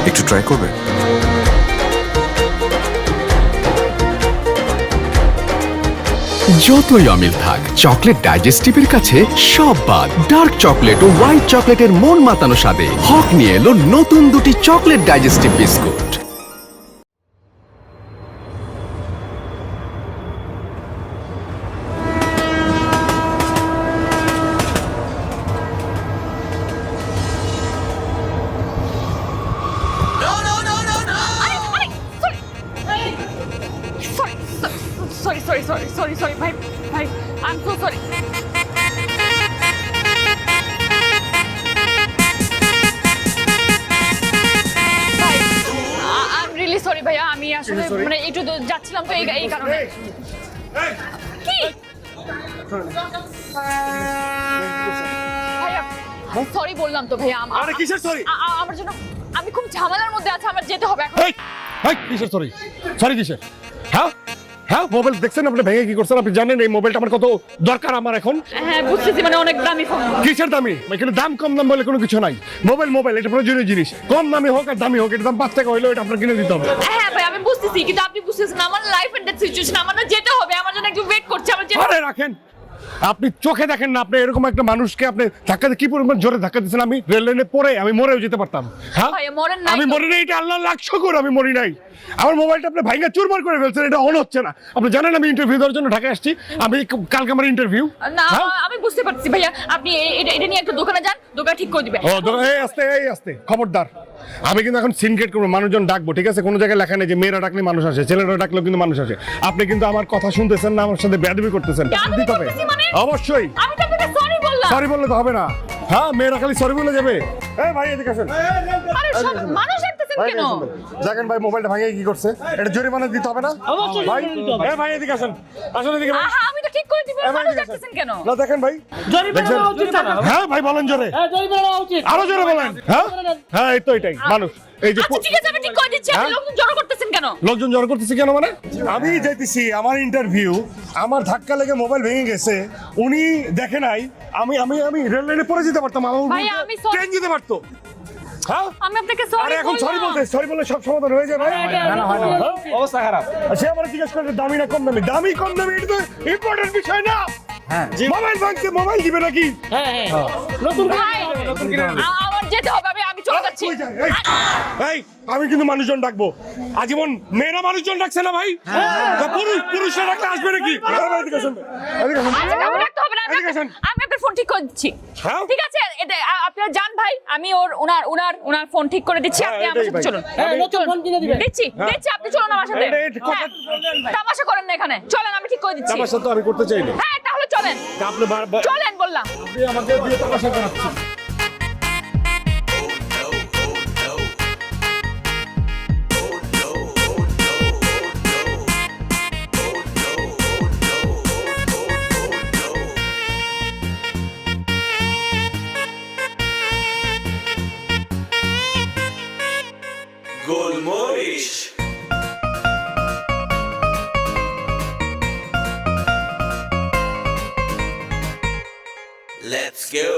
একটু ট্রাই করবে? যতই অমিল থাক, চকলেট ডাইজেস্টিভের কাছে সব বাদ। ডার্ক চকলেট ও হোয়াইট চকলেটের মন মাতানো স্বাদে হক নিয়ে এলো নতুন দুটি চকলেট ডাইজেস্টিভ বিস্কুট। Sorry, ভাই I'm so sorry. I'm really sorry ভাইয়া, আমি আসলে মানে একটু যাচ্ছিলাম তো এই কারণে। কি ভাইয়া সরি বললাম তো ভাইয়া। আরে কিসের সরি? আমার জন্য আমি খুব ঝামেলার মধ্যে আছি, আমার যেতে হবে এখন। কিসের সরি? সরি কিসের? হ্যাঁ মোবাইল দেখছেন আপনি ভেঙে কি করছেন? আপনি জানেন এই মোবাইলটা আমার কত দরকার আমার এখন? হ্যাঁ বুঝতেছি, মানে অনেক দামি ফোন। কিসের দামি? এখানে দাম কম দাম বলে কোনো কিছু নাই। মোবাইল এটা প্রয়োজনীয় জিনিস, কম দামি হোক আর দামি হোক, এটা দাম 5 টাকা হইলেও এটা আপনার কিনে দিতে হবে। হ্যাঁ ভাই আমি বুঝতেছি, কিন্তু আপনি বুঝতেছেন না আমার লাইফ এন্ড ডেথ সিচুয়েশন, আমার না যেতে হবে, আমার জন্য একটু ওয়েট করছে, আমার যেতে। আরে রাখেন, আপনি চোখে দেখেন না আপনি এরকম একটা মানুষকে আপনি ধাক্কা দিয়ে কি পরিমাণ জোরে ধাক্কা দিচ্ছেন? আমি রেল লাইনে পড়ে আমি মরেও যেতে পারতাম। হ্যাঁ ভাই মরেন নাই, আমি মরি নাই, এটা আল্লাহ লাখ শুকর আমি মরি নাই। আমার মোবাইলটা আপনি ভাঙা চুরমার করে ফেলছেন, এটা অন হচ্ছে না। আপনি জানেন আমি ইন্টারভিউ দেওয়ার জন্য ঢাকায় আসছি, আমি কালকে আমার ইন্টারভিউ। না আমি বুঝতে পারছি ভাইয়া, আপনি এটা নিয়ে একটা দোকানে যান, দোকান ঠিক করে দিবে। ও এই আস্তে খবরদার, আমি কিন্তু এখন সিনক্রেট করবো, মানুষজন ডাকবো, ঠিক আছে? কোনো জায়গায় লেখা নেই যে মেয়েরা ডাকলে মানুষ আসে, ছেলেরা ডাকলেও কিন্তু মানুষ আসে। আপনি কিন্তু আমার কথা শুনতেছেন না, আমার সাথে বেয়াদবি করতেছেন। দিতে হবে অবশ্যই। আমি তো আপনাকে সরি বললাম। সরি বললে তো হবে না। হ্যাঁ মেয়েরা খালি সরি বলে যাবে? এই ভাই এদিকে আসেন। আরে সব মানুষ আসতেছেন কেন? দেখেন ভাই মোবাইলটা ভাঙিয়ে কি করছে, এটা জরিমানা দিতে হবে না ভাই? এই ভাই এদিকে আসেন, আসেন এদিকে ভাই। আমি তো ঠিক করে দিব, মানুষ আসতেছেন কেন? না দেখেন ভাই, জরিমানা উচিত না। হ্যাঁ ভাই বলেন জোরে। হ্যাঁ জরিমানা উচিত। আরো জোরে বলেন। হ্যাঁ এই তো এটাই মানুষ। এই যে আচ্ছা ঠিক আছে আমি ঠিক করে দিচ্ছি, আপনি লোকজন জড়ো করতেছেন কেন? লোকজন জড়ো করতেছে কেন মানে? আমি যাইতেছি আমার ইন্টারভিউ, আমার ধাক্কা লেগে মোবাইল ভেঙে গেছে, উনি দেখে নাই। আমি রেল লাইনে পড়ে যেতে পারতাম, আমার ভাই, আমি sorry- ট্রেন যেতে পারতো। হ্যাঁ আমি আপনাকে সরি আরে এখন সরি বলতে, সরি বলে সব সমাধান হয়ে যাবে? না না হয় না, অবস্থা খারাপ। সে আমার জিজ্ঞেস করে দামি না কম দামি? দামি কম দামি এটা তো ইম্পর্টেন্ট বিষয় না। হ্যাঁ মোবাইল ভাঙছে, মোবাইল দিবে নাকি? হ্যাঁ নতুন ভাই আমার যেতে হবে, আমি চলে যাচ্ছি। এই আমি কিন্তু মানুষজন ডাকবো আজীবন। মেয়েরা মানুষজন ডাকছে না ভাই? তা পুরুষরা ডাকলে আসবে নাকি? এদিকে আসেন, এদিকে আসেন। আচ্ছা, কাউকে ডাকতে হবে না, আমি আপনার ফোন ঠিক করে দিচ্ছি। হ্যাঁ? ঠিক আছে এটা আপনারা যান ভাই, আমি ওনার ফোন ঠিক করে দিচ্ছি, আপনি আমার সাথে চলুন। হ্যাঁ নতুন ফোন কিনে দিবেন। দিচ্ছি আপনি চলুন আমার সাথে। কথা- হ্যাঁ, তামাশা করেন না এখানে, চলেন আমি ঠিক করে দিচ্ছি। তামাশা তো আমি করতে চাই না। হ্যাঁ তাহলে চলেন, আপনি চলেন বললাম। আপনি আমাকে দিয়ে তামাশা করাচ্ছেন। গোলমরিচ Let's go.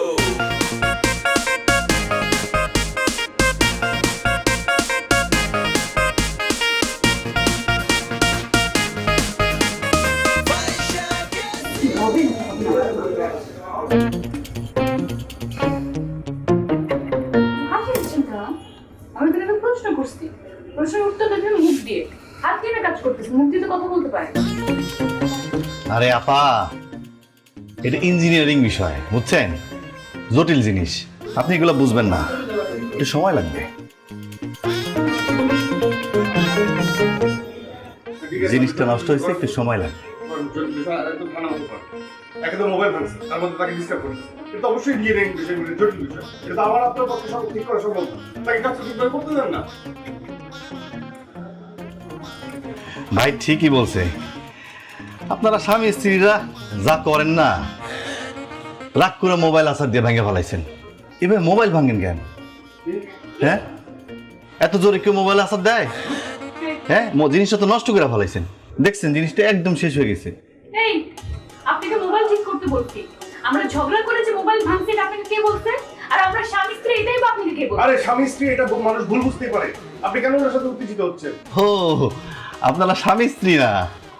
আমি তো একটা প্রশ্ন করছি, প্রশ্নের উত্তর দেবেন মুখ দিয়ে। হাত দিয়ে কাজ করতেছে, মুখ দিয়ে তো কথা বলতে পারে। আরে আপা, এটা ইঞ্জিনিয়ারিং বিষয় বুঝছেন, জটিল জিনিস, আপনি এগুলো বুঝবেন না, একটু সময় লাগবে। জিনিসটা নষ্ট হয়েছে, একটু সময় লাগবে। একদম মোবাইল ভাঙছে, তার মধ্যে তাকে ডিস্টার্ব করছে। এটা অবশ্যই ইঞ্জিনিয়ারিং বিষয়, জটিল বিষয়। এটা তো আমার আপনার পক্ষে সব ঠিক করা সম্ভব না। তাই কাজটা ঠিকভাবে করতে দেন না। ভাই ঠিকই বলছে, আপনারা স্বামী স্ত্রীরা যা করেন না, রাগ করে মোবাইল আসার দিয়ে ভেঙে ফেলাইছেন। এবার মোবাইল ভাঙেন কেন? হ্যাঁ এত জোরে কেউ মোবাইল আসার দেয়? হ্যাঁ জিনিসটা তো নষ্ট করে ফেলাইছেন, দেখছেন জিনিসটা একদম শেষ হয়ে গেছে। এই আপনাকে মোবাইল ঠিক করতে বলছি, আমরা ঝগড়া করেছি মোবাইল ভাঙছে, এটা আপনাকে কে বলছে? আর আমরা স্বামী স্ত্রী, এটাই বা আপনাকে কে কে বলছে? আরে স্বামী স্ত্রী এটা মানুষ ভুল বুঝতেই পারে। আপনি কেন ওনার সাথে উত্তেজিত হচ্ছেন? ও আপনারা স্বামী স্ত্রী না,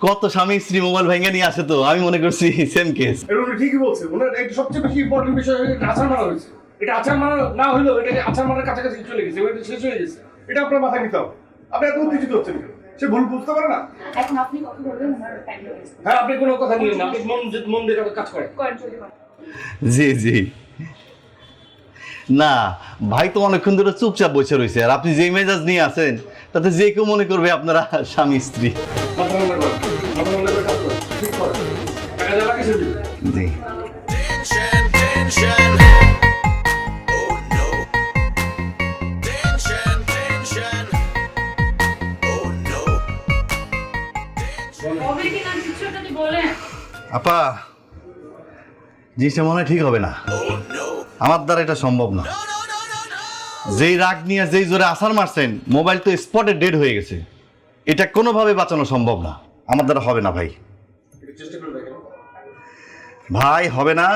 কত স্বামী স্ত্রী মোবাইল ভেঙে নিয়ে আসে, তো আমি মনে করছি সেম কেস। এটা উনি ঠিকই বলছেন। ওনার একটা সবচেয়ে বেশি ইম্পর্টেন্ট বিষয় হলো এটা আচার মারা হয়েছে। এটা আচার মারা না হলেও এটা আচার মারার কাছাকাছি চলে গেছে, এটা শেষ হয়ে গেছে। এটা আপনার মাথায় নিতে হবে। আপনি এত উত্তেজিত হচ্ছেন কেন? সে ভুল বুঝতে পারে না। এখন আপনি কথা বলবেন, ওনার টাইম লাগছে। হ্যাঁ, আপনি কোনো কথা নিয়েন না, আপনি মন দিয়ে কাজ করেন। করেন, জলদি করেন। জি জি। না ভাই তো অনেকক্ষণ ধরে চুপচাপ বসে রয়েছে, আর আপনি যে মেজাজ নিয়ে আছেন তাতে যে কেউ মনে করবে আপনারা স্বামী স্ত্রী। মাথা ঠান্ডা করেন, মাথা ঠান্ডা করে কাজ করেন, ঠিক করেন। টাকা যা লাগে সে দিবেন। জি। Tension, tension. Oh no. Tension, tension. Oh no. হবে কি না কিছু যদি বলেন। আপা জিনিসটা মনে হয় ঠিক হবে না, আমার দ্বারা এটা সম্ভব না। যেই রাগ নিয়ে যেই জোরে আছাড় মারছেন, মোবাইল তো স্পটে ডেড হয়ে গেছে, এটা কোনোভাবে বাঁচানো সম্ভব না, আমার দ্বারা হবে না ভাই। একটু চেষ্টা করে দেখেন। ভাই হবে না।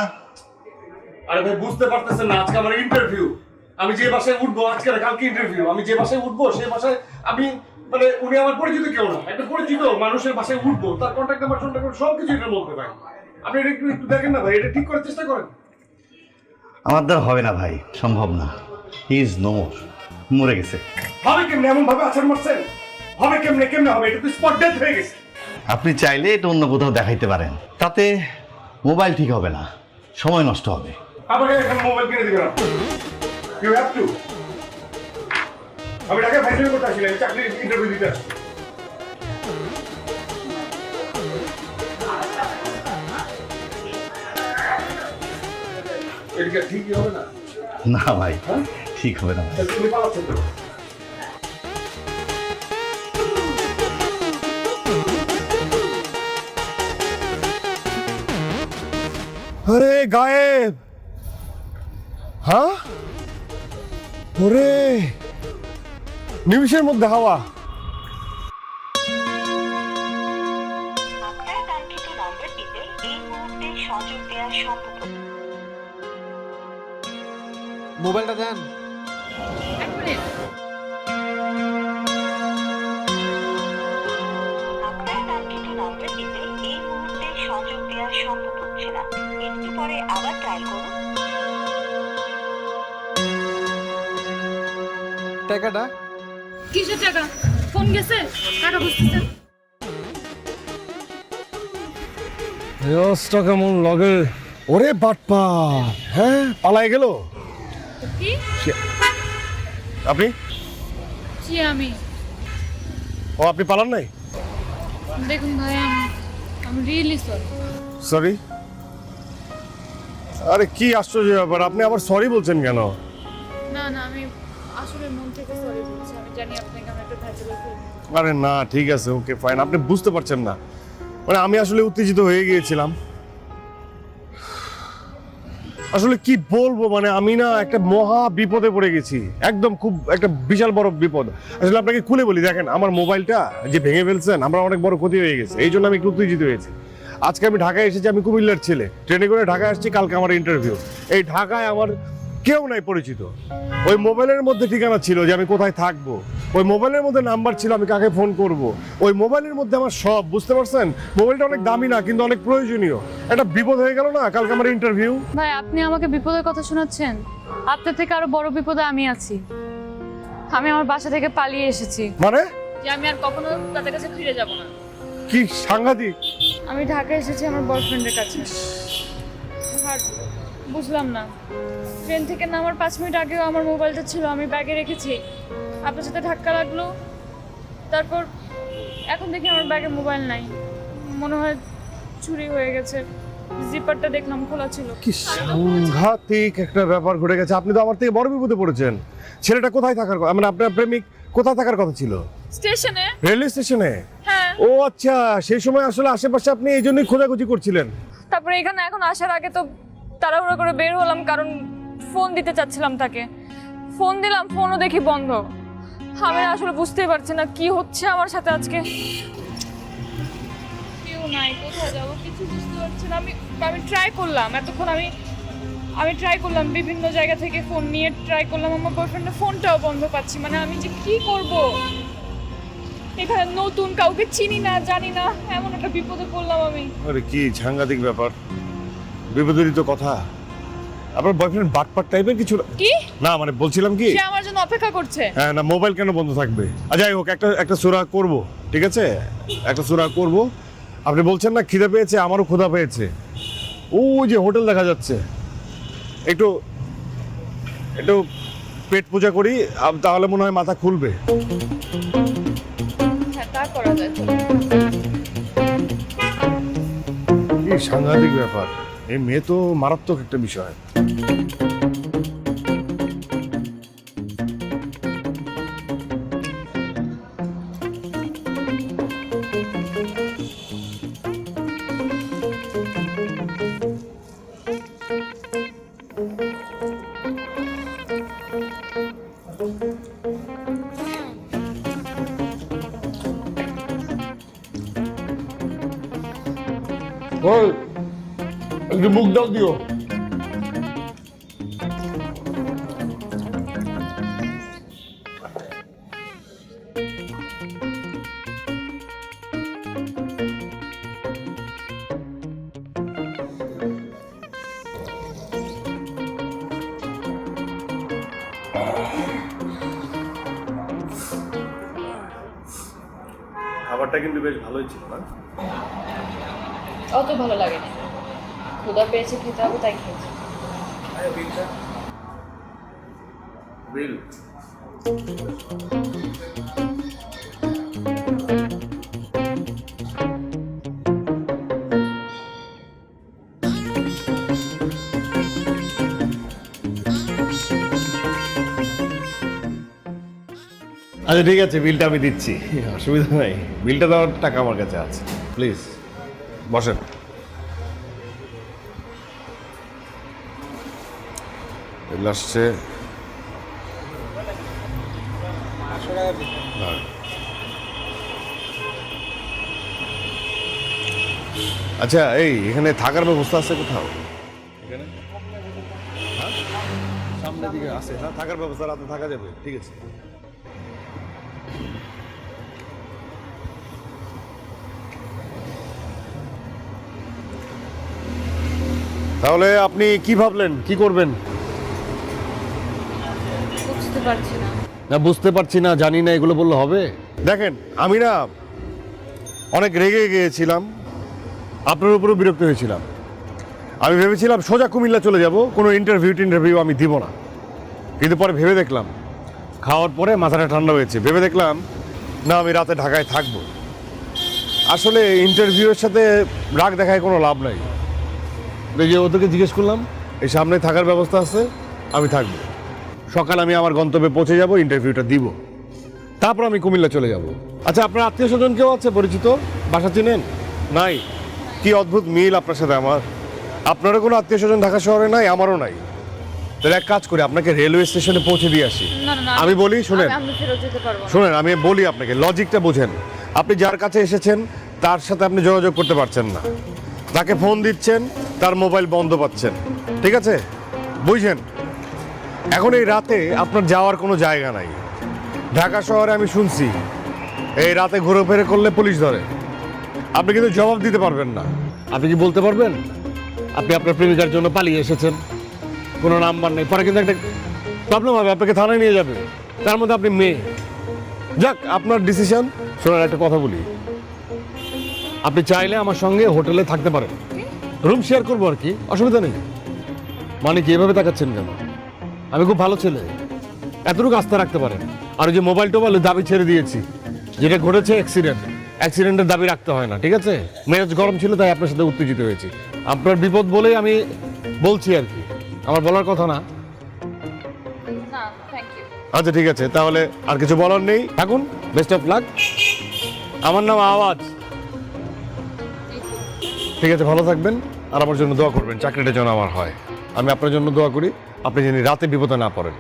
আরে ভাই বুঝতে পারতেছেন না, আজকে আমার ইন্টারভিউ। আমি যে বাসায় উঠবো আজকে না কালকে ইন্টারভিউ। আমি যে বাসায় উঠবো সেই বাসায় আমি মানে উনি আমার পরিচিত কেউ না, একটা পরিচিত মানুষের বাসায় উঠবো, তার কন্ট্যাক্ট নাম্বার সবকিছু এটার মধ্যে ভাই। আপনি এটা একটু দেখেন না ভাই, এটা ঠিক করার চেষ্টা করেন। আমার দ্বারা হবে না ভাই, সম্ভব না। হি ইজ নো মোর, মরে গেছে। হবে কেমনে এমন ভাবে আচরণ মারছেন? হবে কেমনে হবে? এটা তো স্পট ডেথ হয়ে গেছে। আপনি চাইলে এটা অন্য কোথাও দেখাইতে পারেন, তাতে মোবাইল ঠিক হবে না, সময় নষ্ট হবে। আমাকে এখন মোবাইল কিনে দিবেন আপনি। You have to. আমি ঢাকায় ফাইনাল করতে আসিনি, আমি চাকরির ইন্টারভিউ দিতে আসছি। এটা ঠিকই হবে না। না ভাই, ঠিক হবে না ভাই। তুমি পালাচ্ছেন তো। আরে গায়েব। হ্যাঁ, ওরে নিমিষের মধ্যে হাওয়া। আপনার কাঙ্ক্ষিত নম্বরটিতে এই মুহূর্তে সংযোগ দেওয়া সম্ভব নয়। মোবাইলটা দেন। এক মিনিট। আপনার কাঙ্ক্ষিত নম্বরটিতে এই মুহূর্তে সংযোগ দেওয়া সম্ভব হচ্ছে না, একটু পরে আবার ট্রাই করুন। টাকাটা কিসের টাকা? ফোন গেছে, টাকা বুঝতেছেন? রোজটা কেমন লাগে? ওরে বাটপা, হ্যাঁ পালাই গেল। কি? আপনি? জি আমি। ও আপনি পালান নাই? দেখুন ভাই, আমি রিয়েলি সরি। সরি? আরে কি আশ্চর্য ব্যাপার, আপনি আবার সরি বলছেন কেন? না না, আমি আসলে মন থেকে সরি বলছি। আমি জানি আপনাকে আমি একটা ভেজালে ফেলবো। আরে না, ঠিক আছে, ওকে ফাইন। আপনি বুঝতে পারছেন না, মানে আমি আসলে উত্তেজিত হয়ে গিয়েছিলাম। আসলে কি বলবো, মানে আমি না একটা মহা বিপদে পড়ে গেছি, একদম খুব একটা বিশাল বড় বিপদ। আসলে আপনাকে খুলে বলি, দেখেন আমার মোবাইলটা যে ভেঙে ফেলছেন, আমরা অনেক বড় ক্ষতি হয়ে গেছে, এই জন্য আমি একটু উত্তেজিত হয়েছি। আজকে আমি ঢাকায় এসেছি, আমি কুমিল্লার ছেলে, ট্রেনে করে ঢাকায় আসছি, কালকে আমার ইন্টারভিউ। এই ঢাকায় আমার কেউ নাই পরিচিত। ওই মোবাইলের মধ্যে ঠিকানা ছিল যে আমি কোথায় থাকবো, ওই মোবাইলের মধ্যে নাম্বার ছিল আমি কাকে ফোন করব, ওই মোবাইলের মধ্যে আমার সব, বুঝতে পারছেন? মোবাইলটা অনেক দামি না, কিন্তু অনেক প্রয়োজনীয়। একটা বিপদ হয়ে গেল না, কালকে আমার ইন্টারভিউ। ভাই, আপনি আমাকে বিপদের কথা শোনাচ্ছেন? আপনার থেকে আরো বড় বিপদে আমি আছি। আমি আমার বাসা থেকে পালিয়ে এসেছি, মানে যে আমি আর কখনো তাদের কাছে ফিরে যাব না। কি সাংঘাতিক! আমি ঢাকায় এসেছি আমার বয়ফ্রেন্ডের কাছে। আর বুঝলাম না, ট্রেন থেকে নামার 5 মিনিট আগেও আমার মোবাইলটা ছিল, আমি ব্যাগে রেখেছি। আপনার সাথে ধাক্কা লাগলো, তারপর এখন দেখি আমার ব্যাগে মোবাইল নাই। মনে হয় চুরি হয়ে গেছে। জিপারটা দেখলাম খোলা ছিল। কি সাংঘাতিক একটা ব্যাপার ঘটে গেছে। আপনি তো আমার থেকে বড় বিপদে পড়েছেন। ছেলেটা কোথায় থাকার কথা, মানে আপনার প্রেমিক কোথায় থাকার কথা ছিল? স্টেশনে। রেলওয়ে স্টেশনে? হ্যাঁ। ও আচ্ছা, সেই সময় আসলে আশেপাশে আপনি এই জন্যই খোঁজাখুঁজি করছিলেন। তারপরে এখানে এখন আসার আগে তো তাড়াহুড়ো করে বের হলাম, কারণ ফোন দিতে চাচ্ছিলাম তাকে। ফোন দিলাম, ফোনও দেখি বন্ধ। আমি আসলে বুঝতেই পারছি না কি হচ্ছে আমার সাথে আজকে। কেউ নাই, কোথায় যাবো কিছু বুঝতে পারছি না। আমি ট্রাই করলাম এতক্ষণ, আমি আমি ট্রাই করলাম বিভিন্ন জায়গা থেকে ফোন নিয়ে ট্রাই করলাম, আমার বয়ফ্রেন্ডের ফোনটাও বন্ধ পাচ্ছি। মানে আমি যে কি করব, এখানে নতুন, কাউকে চিনি না জানি না, এমন একটা বিপদে পড়লাম আমি। আরে কি সাংঘাতিক ব্যাপার, বিপদেরই তো কথা। আপনার বয়ফ্রেন্ড বাটপাট টাইপের কিছু কি না, মানে বলছিলাম কি, সে আমার জন্য অপেক্ষা করছে। হ্যাঁ না, মোবাইল কেন বন্ধ থাকবে? যাই হোক, একটা সূরা করব, ঠিক আছে, একটা সূরা করব। আপনি বলছেন না খিদে পেয়েছে, আমারও ক্ষুধা পেয়েছে। ওই যে হোটেল দেখা যাচ্ছে, একটু একটু পেট পূজা করি, তাহলে মনে হয় মাথা খুলবে। হ্যাঁ, তা করা যায়। কি সাংঘাতিক ব্যাপার, এই মেয়ে তো মারাত্মক একটা বিষয়। ওই একটু মুখ ডাল দিও। খাবারটা কিন্তু বেশ ভালোই ছিল না? অত ভালো লাগেনি, ক্ষুধা পেয়েছে, খেতে হবে তাই খেয়েছি। বিল আচ্ছা ঠিক আছে, বিলটা আমি দিচ্ছি, অসুবিধা নাই। বিলটা দেওয়ার টাকা আমার কাছে আছে, প্লিজ বসেন। বিল আসছে। হ্যাঁ। আচ্ছা, এই এখানে থাকার ব্যবস্থা আছে কোথাও? এখানে হ্যাঁ? সামনের দিকে আছে, হ্যাঁ, থাকার ব্যবস্থা, রাতে থাকা যাবে, ঠিক আছে। তাহলে আপনি কি ভাবলেন, কি করবেন? বুঝতে পারছি না। না বুঝতে পারছি না, জানি না, এগুলো বললে হবে? দেখেন, আমি না অনেক রেগে গিয়েছিলাম, আপনার উপরও বিরক্ত হয়েছিলাম। আমি ভেবেছিলাম সোজা কুমিল্লা চলে যাব, কোনো ইন্টারভিউ আমি দিব না। কিন্তু পরে ভেবে দেখলাম, খাওয়ার পরে মাথাটা ঠান্ডা হয়েছে, ভেবে দেখলাম না, আমি রাতে ঢাকায় থাকবো। আসলে ইন্টারভিউয়ের সাথে রাগ দেখায় কোনো লাভ নাই। এই যে ওদেরকে জিজ্ঞেস করলাম, এই সামনে থাকার ব্যবস্থা আছে, আমি থাকবো। সকাল আমি আমার গন্তব্যে পৌঁছে যাব, ইন্টারভিউটা দিব, তারপর আমি কুমিল্লা চলে যাব। আচ্ছা, আপনার আত্মীয় স্বজন কেউ আছে পরিচিত, বাসা চিনেন? নাই? কি অদ্ভুত মিল আপনার সাথে আমার। আপনারও কোনো আত্মীয় স্বজন ঢাকা শহরে নাই, আমারও নাই। তাহলে এক কাজ করি, আপনাকে রেলওয়ে স্টেশনে পৌঁছে দিয়ে আসি। না না, আমি বলি, শুনেন আমি ফেরত যেতে পারবো না। শুনেন, আমি বলি আপনাকে, লজিকটা বোঝেন। আপনি যার কাছে এসেছেন তার সাথে আপনি যোগাযোগ করতে পারছেন না, তাকে ফোন দিচ্ছেন, তার মোবাইল বন্ধ পাচ্ছেন, ঠিক আছে? বুঝছেন? এখন এই রাতে আপনার যাওয়ার কোনো জায়গা নাই। ঢাকা শহরে আমি শুনছি এই রাতে ঘুরেফেরে করলে পুলিশ ধরে। আপনি কিন্তু জবাব দিতে পারবেন না। আপনি কি বলতে পারবেন আপনি আপনার প্রেমিকার জন্য পালিয়ে এসেছেন, কোনো নাম্বার নেই? পরে কিন্তু একটা প্রবলেম হবে, আপনাকে থানায় নিয়ে যাবে, তার মধ্যে আপনি মেয়ে। যাক, আপনার ডিসিশন। শোনার একটা কথা বলি, আপনি চাইলে আমার সঙ্গে হোটেলে থাকতে পারেন, রুম শেয়ার করবো আর কি, অসুবিধা নেই। মানে কি এভাবে তাকাচ্ছেন কেন? আমি খুব ভালো ছেলে, এতটুকু আস্থা রাখতে পারেন। আর ওই যে মোবাইল টোবাইলের দাবি ছেড়ে দিয়েছি, যেটা ঘটেছে অ্যাক্সিডেন্টের দাবি রাখতে হয় না, ঠিক আছে? মেজাজ গরম ছিল তাই আপনার সাথে উত্তেজিত হয়েছি। আপনার বিপদ বলেই আমি বলছি আর কি, আমার বলার কথা না। না, থ্যাংক ইউ। আচ্ছা ঠিক আছে, তাহলে আর কিছু বলার নেই, থাকুন, বেস্ট অফ লাক। আমার নাম আওয়াজ, ঠিক আছে? ভালো থাকবেন, আর আমার জন্য দোয়া করবেন, চাকরিটা যেন আমার হয়। আমি আপনার জন্য দোয়া করি, আপনি যেন রাতে বিপদে না পড়েন।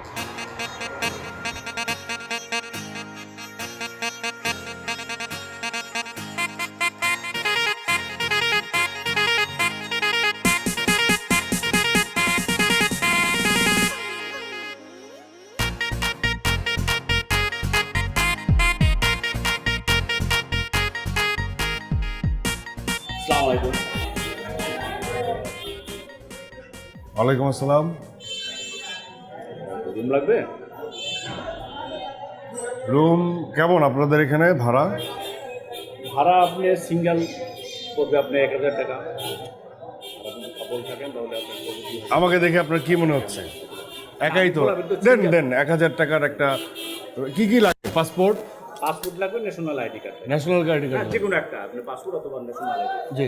ওয়ালাইকুম আসসালাম। রুম লাগবে? রুম কেমন আপনাদের এখানে ভাড়া? ভাড়া আপনি সিঙ্গেল পড়বে আপনি 1000 টাকা। আর আপনি কাপড় থাকেন তাহলে আপনার পড়বে 2000 টাকা। আমাকে দেখে আপনার কি মনে হচ্ছে? একাই তো দেন দেন 1000 টাকার একটা কি কি লাগে? পাসপোর্ট? পাসপোর্ট লাগবে, national ID card. National ID card? যে কোনো একটা, আপনি পাসপোর্ট অথবা ন্যাশনাল আইডি। জি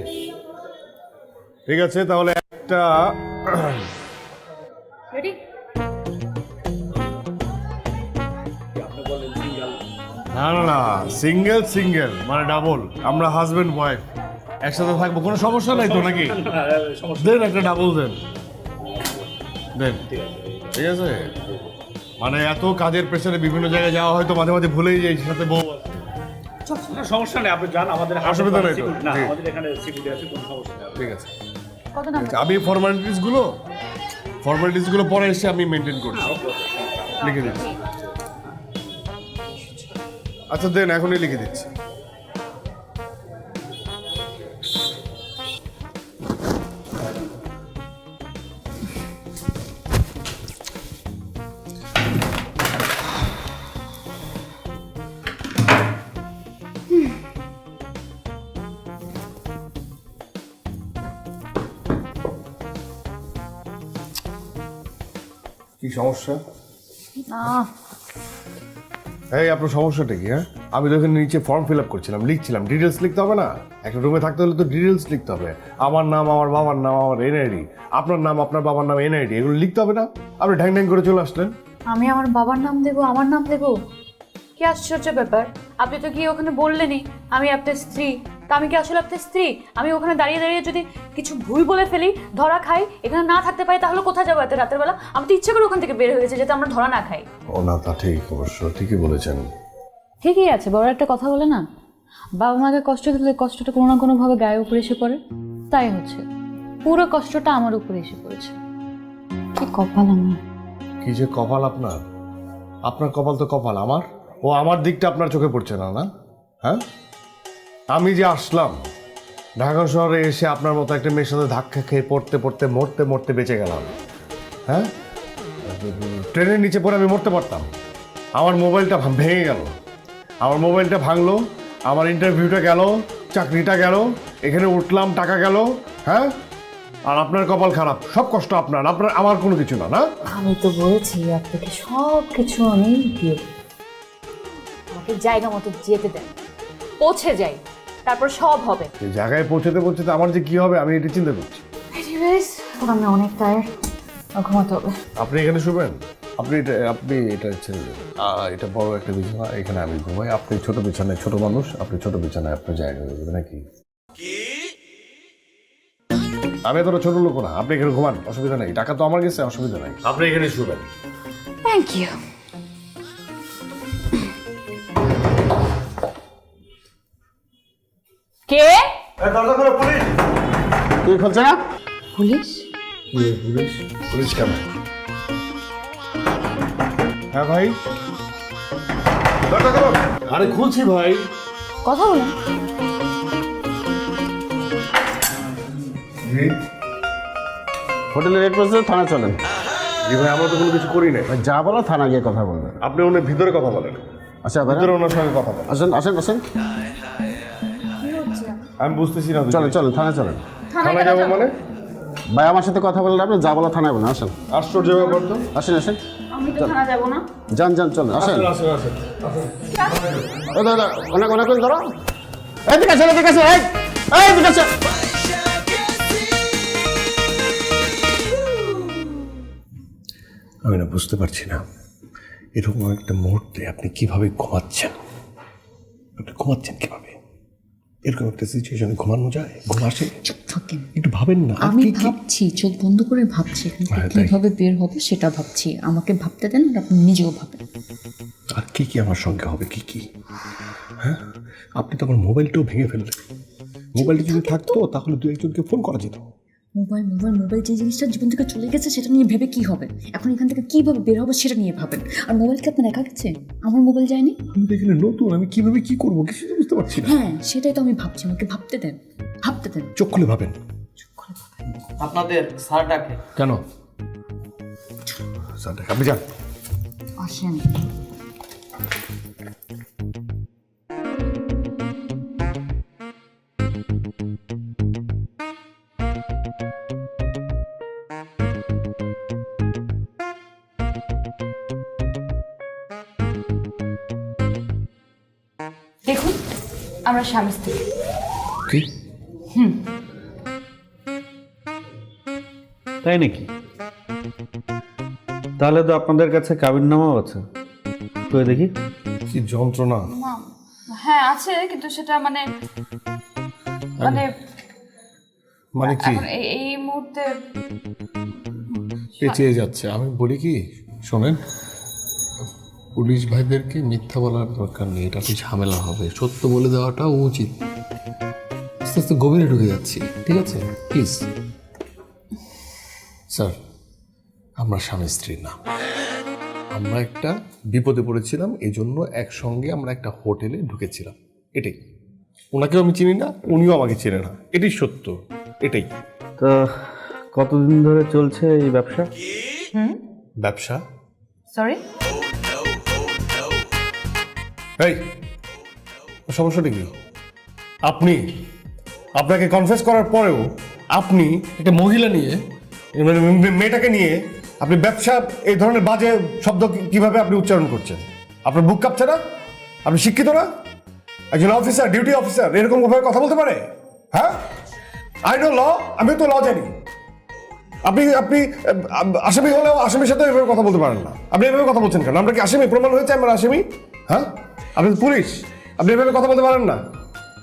ঠিক আছে, তাহলে একটা রেডি? আপনি বলেন সিঙ্গেল। না না না, সিঙ্গেল সিঙ্গেল মানে ডাবল, আমরা হাজবেন্ড ওয়াইফ একসাথে থাকবো, কোনো সমস্যা নাই তো নাকি? দেন একটা ডাবল দেন দেন। ঠিক আছে, মানে এত কাজের প্রেসারে বিভিন্ন জায়গায় যাওয়া হয়তো মাঝে মাঝে ভুলেই যাই সাথে বউ আছে। না, সমস্যা নেই, আপনি যান, আমাদের অসুবিধা নেই তো? না, ঠিক। আমাদের এখানে সিকিউরিটি আছে, কোনো সমস্যা নেই। ঠিক আছে, কত দাম? আমি ফর্মালিটিসগুলো পরে এসে আমি মেনটেন করছি, লিখে দিচ্ছি। আচ্ছা দেন, এখনই লিখে দিচ্ছি। কি সমস্যা? না, এই আপনার সমস্যাটা কি? হ্যাঁ, আমি তো এখানে নিচে ফর্ম ফিল আপ করছিলাম, লিখছিলাম, ডিটেলস লিখতে হবে না? একটা রুমে থাকতে হলে তো ডিটেলস লিখতে হবে। আমার নাম, আমার বাবার নাম, আমার এনআইডি, আপনার নাম, আপনার বাবার নাম, এনআইডি, এগুলো লিখতে হবে না? আপনি ঢ্যাং ঢ্যাং করে চলে আসলেন। আমি আমার বাবার নাম দেবো, আমার নাম দেবো? কি আশ্চর্য ব্যাপার! আপনি তো কি ওখানে বললেনই আমি আপনার স্ত্রী, তা আমি কি আসলে আপনার স্ত্রী? আমি ওখানে দাঁড়িয়ে দাঁড়িয়ে যদি কিছু ভুল বলে ফেলি, ধরা খাই, এখানে না থাকতে পারি, তাহলে কোথায় যাবো এত রাতের বেলা? আমি তো ইচ্ছে করে ওখান থেকে বের হয়ে গেছে যাতে আমরা ধরা না খাই। ও না, তা ঠিক, অবশ্য ঠিকই বলেছেন। ঠিকই আছে, বড় একটা কথা বলে না, বাবা মাকে কষ্ট দিলে কষ্টটা কোনো না কোনোভাবে গায়ে উপরে এসে পড়ে। তাই হচ্ছে, পুরো কষ্টটা আমার উপরে এসে পড়েছে। কি কপাল আমার! কি যে কপাল আপনার! আপনার কপাল তো কপাল, আমার দিকটা আপনার চোখে পড়ছে না, না? হ্যাঁ, আমি যে আসলাম ঢাকা শহরে, এসে আপনার মতো একটা মেয়ের সাথে ধাক্কা খেয়ে পড়তে পড়তে মরতে মরতে বেঁচে গেলাম। হ্যাঁ, ট্রেনের নিচে পড়ে আমি মরতে পারতাম। আমার মোবাইলটা ভেঙে গেল, আমার মোবাইলটা ভাঙলো, আমার ইন্টারভিউটা গেল, চাকরিটা গেল, এখানে উঠলাম, টাকা গেল। হ্যাঁ, আর আপনার কপাল খারাপ, সব কষ্ট আপনার, আমার কোনো কিছু না। না, আমি তো বলেছি আপনাকে সব কিছু আমি দিয়ে দেব। আমাকে জায়গা মতো যেতে দেন, পৌঁছে যাই, তারপর সব হবে। এই জায়গায় পৌঁছতে পৌঁছতে আমার যে কি হবে আমি এটা চিন্তা করছি। আমি অনেক টায়ার্ড, ঘুমাতে হবে। আপনি এখানে শুবেন? আপনি এটা ছেড়ে দেবেন। এটা বড় একটা বিছানা, এখানে আমি ঘুমাই। আপনি ছোট বিছানায়, ছোট মানুষ, আপনি ছোট বিছানায় আপনার জায়গা হয়ে যাবে নাকি? আমি এতটা ছোট লোক না, আপনি এখানে ঘুমান, অসুবিধা নেই। টাকা তো আমার কাছে, অসুবিধা নাই, আপনি এখানে শুবেন। Thank you. কে? তুই খুলছে না? পুলিশ? পুলিশ কেন? হ্যাঁ ভাই, আরে খুলছি ভাই। কথা বলুন। হোটেলে রেট করছে, থানা চলেন। জি ভাই, আমরা তো কোনো কিছু করি নাই। যা বলো থানা গিয়ে কথা বলবেন। আপনি ওনার ভিতরে কথা বলেন, আচ্ছা ভিতরে ওনার সঙ্গে কথা বলেন। আসেন আসেন আসেন, আমি বুঝতেছি না। চলেন চলেন, থানায় চলেন। থানায় যাবো মানে? ভাই আমার সাথে কথা বললে আপনি যা বলো থানায় বলেন। আসেন আশ্চর্য ব্যাপার তো। আসেন আসেন, আমি তো থানা যাব না। যান যান, চলেন আসেন। আসেন আসেন। ও দাদা, অনেক অনেক ধরো। এদিকে আসেন, এদিকে আসেন, এদিকে আসেন। আমি না বুঝতে পারছি না, এরকম একটা মুহূর্তে আপনি কিভাবে ঘুমাচ্ছেন? আপনি ঘুমাচ্ছেন কিভাবে? এরকম একটা সিচুয়েশনে ঘুমানো যায়? ঘুম আসে? একটু ভাবেন না। আমি ভাবছি, চোখ বন্ধ করে ভাবছি কিভাবে বের হবে সেটা ভাবছি। আমাকে ভাবতে দেন, আর আপনি নিজেও ভাবেন। আর কি কি আমার সঙ্গে হবে? কি কি? হ্যাঁ, আপনি তো আমার মোবাইলটাও ভেঙে ফেললেন। মোবাইলটা যদি থাকতো তাহলে দু একজনকে ফোন করা যেত। মোবাইল মোবাইল মোবাইল যে জিনিসটা জীবন থেকে চলে গেছে সেটা নিয়ে ভেবে কি হবে? এখন এখান থেকে কিভাবে বের হবে সেটা নিয়ে ভাবেন। আর মোবাইল কি আপনার একা গেছে? আমার মোবাইল যায়নি। আমি তো এখানে নতুন, আমি কিভাবে কি করবো কিছু তো বুঝতে পারছি না। হ্যাঁ, সেটাই তো আমি ভাবছি। আমাকে ভাবতে দেন, ভাবতে দেন। চোখ খুলে ভাবেন। আপনাদের স্যার ডাকে। কেন? স্যার আপনি যান। আসেন। দেখুন আমরা স্বামী স্ত্রী। কি? তাই নাকি? তাহলে তো আপনাদের কাছে কাবিননামাও আছে, কই দেখি। কি যন্ত্রণা! হ্যাঁ আছে, কিন্তু সেটা মানে মানে কি এখন এই মুহূর্তে পেঁচিয়ে যাচ্ছে? আমি বলি কি, শোনেন, পুলিশ ভাইদেরকে মিথ্যা বলার দরকার নেই, এটা তো ঝামেলা হবে। সত্য বলে দেওয়াটা উচিত। আস্তে আস্তে গভীরে ঢুকে যাচ্ছি, ঠিক আছে? প্লিজ স্যার, আমরা স্বামী স্ত্রী না, আমরা একটা বিপদে পড়েছিলাম, এই জন্য একসঙ্গে আমরা একটা হোটেলে ঢুকেছিলাম, এটাই। ওনাকেও আমি চিনি না, উনিও আমাকে চেনে না, এটাই সত্য, এটাই। তো কতদিন ধরে চলছে এই ব্যবসা? ব্যবসা? সরি, এই সমস্যাটা কি? আপনাকে কনফেস করার পরেও আপনি একটা মহিলা নিয়ে, মানে মেয়েটাকে নিয়ে আপনি ব্যবসা, এই ধরনের বাজে শব্দ কিভাবে আপনি উচ্চারণ করছেন? আপনার বুক কাঁপছে না? আপনি শিক্ষিত না? একজন অফিসার, ডিউটি অফিসার এরকম ভাবে কথা বলতে পারে? হ্যাঁ, আই নো ল, আমিও তো ল জানি। আপনি আসামি হলেও আসামির সাথে এভাবে কথা বলতে পারেন না। আপনি এভাবে কথা বলছেন কেন? আমরা কি আসামি? প্রমাণ হয়েছে আমরা আসামি? হ্যাঁ, আপনি তো পুলিশ, আপনি এভাবে কথা বলতে পারেন না।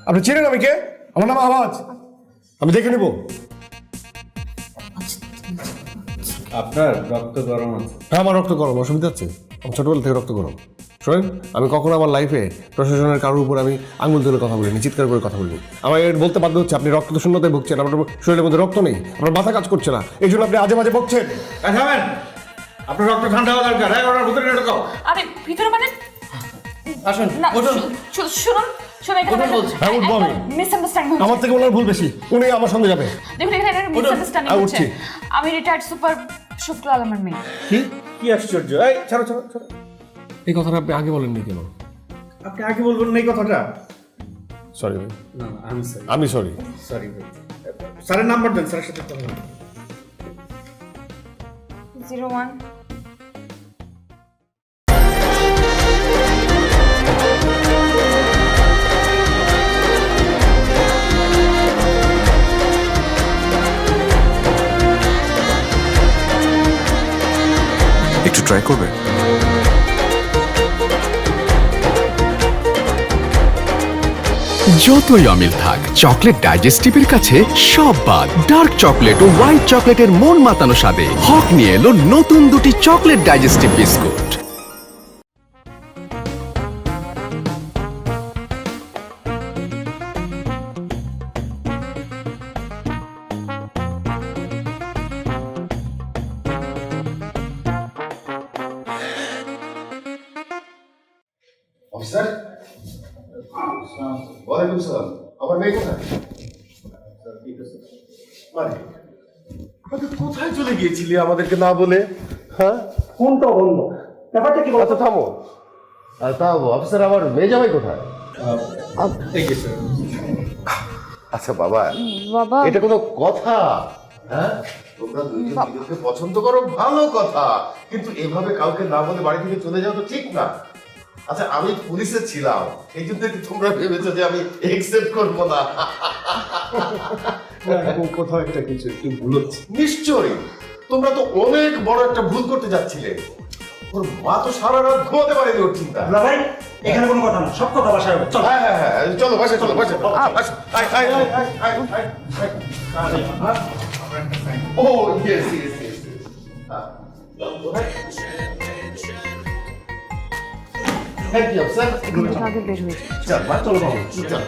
আপনি চেনেন আমি কে? আমার নাম আওয়াজ, আমি দেখে নিব। আপনার রক্ত গরম আছে? হ্যাঁ, আমার রক্ত গরম, অসুবিধা আছে? আমার ছোটবেলা থেকে রক্ত গরম। শোনেন, আমি কখনো আমার লাইফে প্রশাসনের কারোর উপর আমি আঙুল তুলে কথা বলিনি, চিৎকার করে কথা বলিনি। আমার এর বলতে বাধ্য হচ্ছে, আপনি রক্ত শূন্যতায় ভুগছেন, আপনার শরীরের মধ্যে রক্ত নেই, আপনার মাথা কাজ করছে না, এই জন্য আপনি আজে বাজে বকছেন। আপনার রক্ত ঠান্ডা হওয়া দরকার। হ্যাঁ, ওনার ভিতরে ঢোকাও। আরে ভিতরে মানে আসুন, না, উঠুন। শুনুন এখানে হ্যাঁ, উঠবো আমি। মিসআন্ডারস্ট্যান্ডিং আমার থেকে ওনার ভুল বেশি, উনি আমার সঙ্গে যাবে। দেখুন এখানে একটা মিসআন্ডারস্ট্যান্ডিং হ্যাঁ, হচ্ছে। উঠছি। আমি রিটায়ার্ড সুপার শুক্লা আলমের মেয়ে। কি কি আশ্চর্য! এই ছাড়ো ছাড়ো ছাড়ো। এই কথাটা আপনি আগে বলেননি কেন? আপনি আগে বলবেন না এই কথাটা? সরি ভাই, না, আমি সরি। আমি সরি। সরি ভাই। স্যারের নাম্বার দেন, স্যারের সাথে কথা বলুন। 01 একটু ট্রাই করবে? যতই অমিল থাক, চকলেট ডাইজেস্টিভের কাছে সব বাদ। ডার্ক চকলেট ও হোয়াইট চকলেটের মন মাতানো স্বাদে হক নিয়ে এলো নতুন দুটি চকলেট ডাইজেস্টিভ বিস্কুট। অফিসার, ওয়ালাইকুম সালাম। আমার মেয়ে কোথায়? আরে, আপনি কোথায় চলে গিয়েছিলি আমাদেরকে না বলে? হ্যাঁ, কোনটা বন্ধ? ব্যাপারটা কি আচ্ছা থামো। তা অফিসার, আমার মেয়ে জামাই কোথায়? আচ্ছা বাবা, এটা কোনো কথা? হ্যাঁ, তোমরা দুইজন দুজনকে পছন্দ করো, ভালো কথা, কিন্তু এভাবে কাউকে না বলে বাড়ি থেকে চলে যাওয়া তো ঠিক না। আচ্ছা, আমি পুলিশে ছিলাম, এই জন্য কি তোমরা ভেবেছো যে আমি একসেপ্ট করবো না? কোথাও একটা কিছু একটু ভুল হচ্ছে। নিশ্চয়ই, তোমরা তো অনেক বড় একটা ভুল করতে যাচ্ছিলে। ওর মা তো সারা রাত ঘুমাতে পারেনি ওর চিন্তা। ভাই, এখানে কোনো কথা না, সব কথা বাসায় হবে। চল। হ্যাঁ হ্যাঁ হ্যাঁ, চলো বাসায়, চলো বাসায়। ও yes yes yes. Thank you sir. আগে বের হয়েছে। চল মা, চলো বাবু, চল।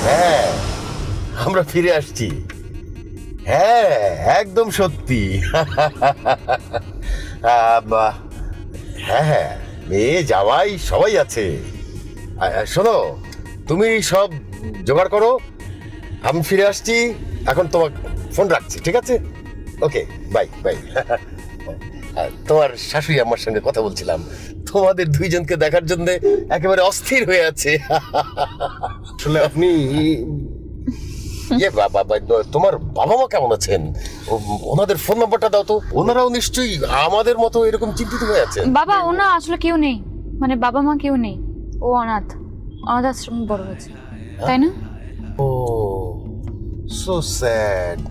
হ্যাঁ, আমরা ফিরে আসছি। হ্যাঁ, একদম সত্যি। হ্যাঁ হ্যাঁ, মেয়ে জামাই সবাই আছে। শোনো, তুমি সব জোগাড় করো, আমি ফিরে আসছি। এখন তোমার ফোন রাখছি, ঠিক আছে? ওকে, বাই বাই। তোমার শাশুড়ি আমার সঙ্গে কথা বলছিলাম, তোমাদের দুইজনকে দেখার জন্য একেবারে অস্থির হয়ে আছে। আসলে আপনি তোমার বাবা মা কেমন আছেন? ওনাদের ফোন নাম্বারটা দাও তো। ওনারাও নিশ্চয়ই আমাদের মতো এরকম চিন্তিত হয়ে আছেন। বাবা ওনা আসলে কেউ নেই, মানে বাবা মা কেউ নেই, ও অনাথ, অনাথ আশ্রমে বড় হয়েছে, তাই না? ও সো স্যাড।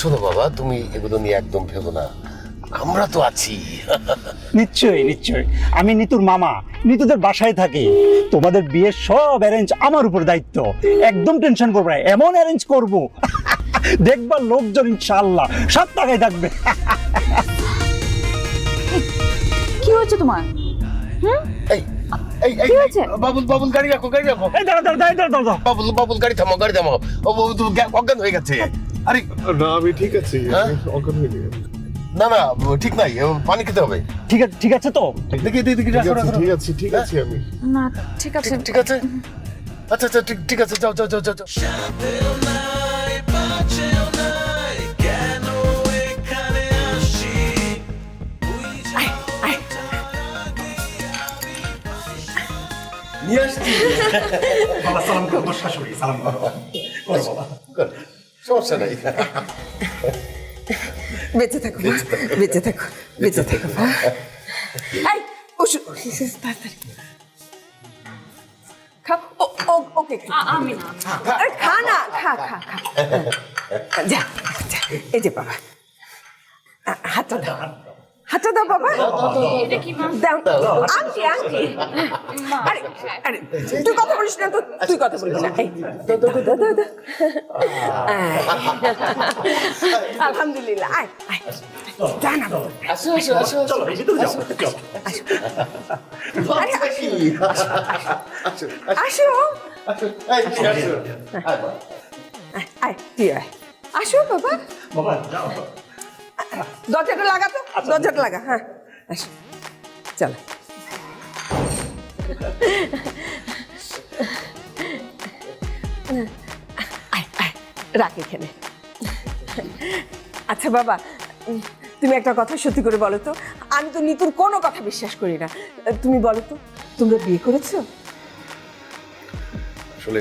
শোনো বাবা, তুমি এগুলো নিয়ে একদম ভেবো না, আমরা তো আছি। নিশ্চয়ই নিশ্চয়ই, আমি নিতুর মামা, নিতুদের বাসায় থাকি। তোমাদের বিয়ের সব অ্যারেঞ্জ আমার উপর দায়িত্ব, একদম টেনশন করবে না, এমন অ্যারেঞ্জ করব দেখবা লোকজন ইনশাআল্লাহ সব টাকায় থাকবে। কি হয়েছে তোমার? এই এই এই বাবুল বাবুল গাড়ি রাখো, গাড়ি রাখো। এই দাঁড়া দাঁড়া দাঁড়া দাঁড়া, বাবুল বাবুল গাড়ি থামাও, গাড়ি থামাও। ও বাবু তো অজ্ঞান হয়ে গেছে। আরে না, আমি ঠিক আছি, হ্যাঁ? অজ্ঞান হয়ে গেছি। না না, ঠিক নাই, পানি খেতে হবে। ঠিক আছে তো? দেখি দেখি ঠিক আছে, ঠিক আছে, ঠিক আছে আমি। না ঠিক আছে, ঠিক আছে। আচ্ছা আচ্ছা, ঠিক আছে, যাও যাও যাও যাও। সাথেও নাই পাছেও নাই কেন এখানে আসি নিয়ে আসছি। বাবা সালাম করো, আমার শাশুড়ি সালাম করো। করো বাবা। সমস্যা নাই। বেঁচে থাকো মা, বেঁচে থাকো, বেঁচে থাকো মা। এই ওষুধ তাড়াতাড়ি খা। ওকে আমি না। আরে খা না, খা খা খা। যা যা, এই যে বাবা, হাতটা দাও, হাতটা দাও বাবা। এটা কি মা? দাও, আংটি আংটি। আরে আরে তুই কথা বলিস না তো, তুই কথা বলিস না। এই, দাও দাও দাও দাও দাও। আলহামদুলিল্লাহ, আয় আয়, যা না বাবা। চলো এই ভিতরে যাও, চলো। আসো আরে আসো, আয় তুই আয়, আসো বাবা। বাবা যাও। দরজাটা লাগা তো, দরজাটা লাগা। হ্যাঁ আসো, চলো। আয় আয়, রাখ এখানে। আচ্ছা বাবা, তুমি একটা কথা সত্যি করে বলো তো, আমি তো নিতুর কোনো কথা বিশ্বাস করি না। তুমি বলো তো, তোমরা বিয়ে করেছো? আসলে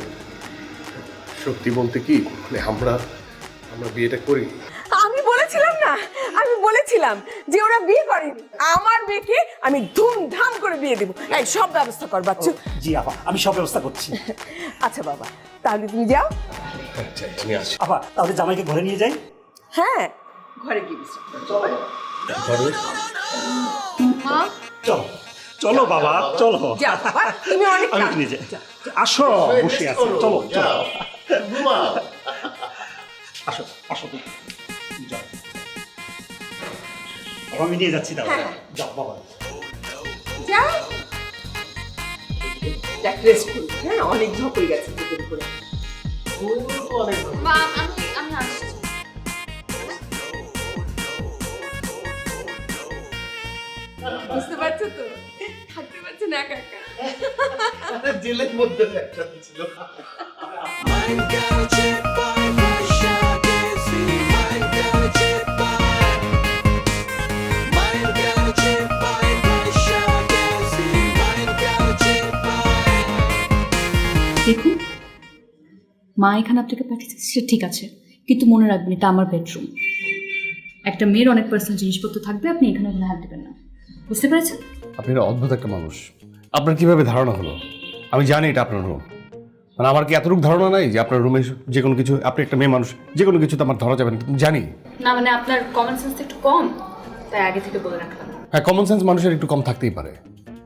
সত্যি বলতে কি, মানে আমরা বিয়েটা করি। আমি বলেছিলাম না, আমি বলেছিলাম যে ওরা বিয়ে করেনি। আমার মেয়েকে আমি ধুমধাম করে বিয়ে দেবো। এই সব ব্যবস্থা কর বাচ্চু। জি আপা, আমি সব ব্যবস্থা করছি। আচ্ছা বাবা, তাহলে তুমি যাও। আমি আসি। আপা তাহলে জামাইকে ঘরে নিয়ে যাই। হ্যাঁ, ঘরে গিয়ে বিশ্রাম করো। চলো চলো বাবা, চলো। যাও বাবা, তুমি অনেক আমি নিয়ে যাই। আসো, বসে আছি, চলো চলো। আসো আসো তুমি, যাও। বাবা, আমি নিয়ে যাচ্ছি তাহলে। যাও বাবা। যাও, দেখ রেস্ট করো। হ্যাঁ, অনেক ঝোঁক হয়ে গেছে তোদের উপরে। মা আমি আসছি। বুঝতে পারছো তো, থাকতে পারছে না একা একা। জেলের মধ্যে একসাথে ছিল। Mein Gauche bei Verschagesi, mein Gauche bei Mein Gauche bei Verschagesi, mein Gauche bei দেখুন, মা এখানে আপনাকে পাঠিয়েছে সেটা ঠিক আছে, কিন্তু মনে রাখবেন এটা আমার বেডরুম। একটা মেয়ের অনেক পার্সোনাল জিনিসপত্র থাকবে, আপনি এখানে ওখানে হাত দেবেন না, বুঝতে পেরেছেন? আপনি একটা অদ্ভুত একটা মানুষ। আপনার কিভাবে ধারণা হলো? আমি জানি এটা আপনার রুম, মানে আমার কি এতটুকু ধারণা নাই যে আপনার রুমে যে কোনো কিছু, আপনি একটা মেয়ে মানুষ, যে কোনো কিছু তো আমার ধরা যাবে না, জানি। না মানে আপনার কমন সেন্স একটু কম, তাই আগে থেকে বলে রাখলাম। হ্যাঁ, কমন সেন্স মানুষের একটু কম থাকতেই পারে,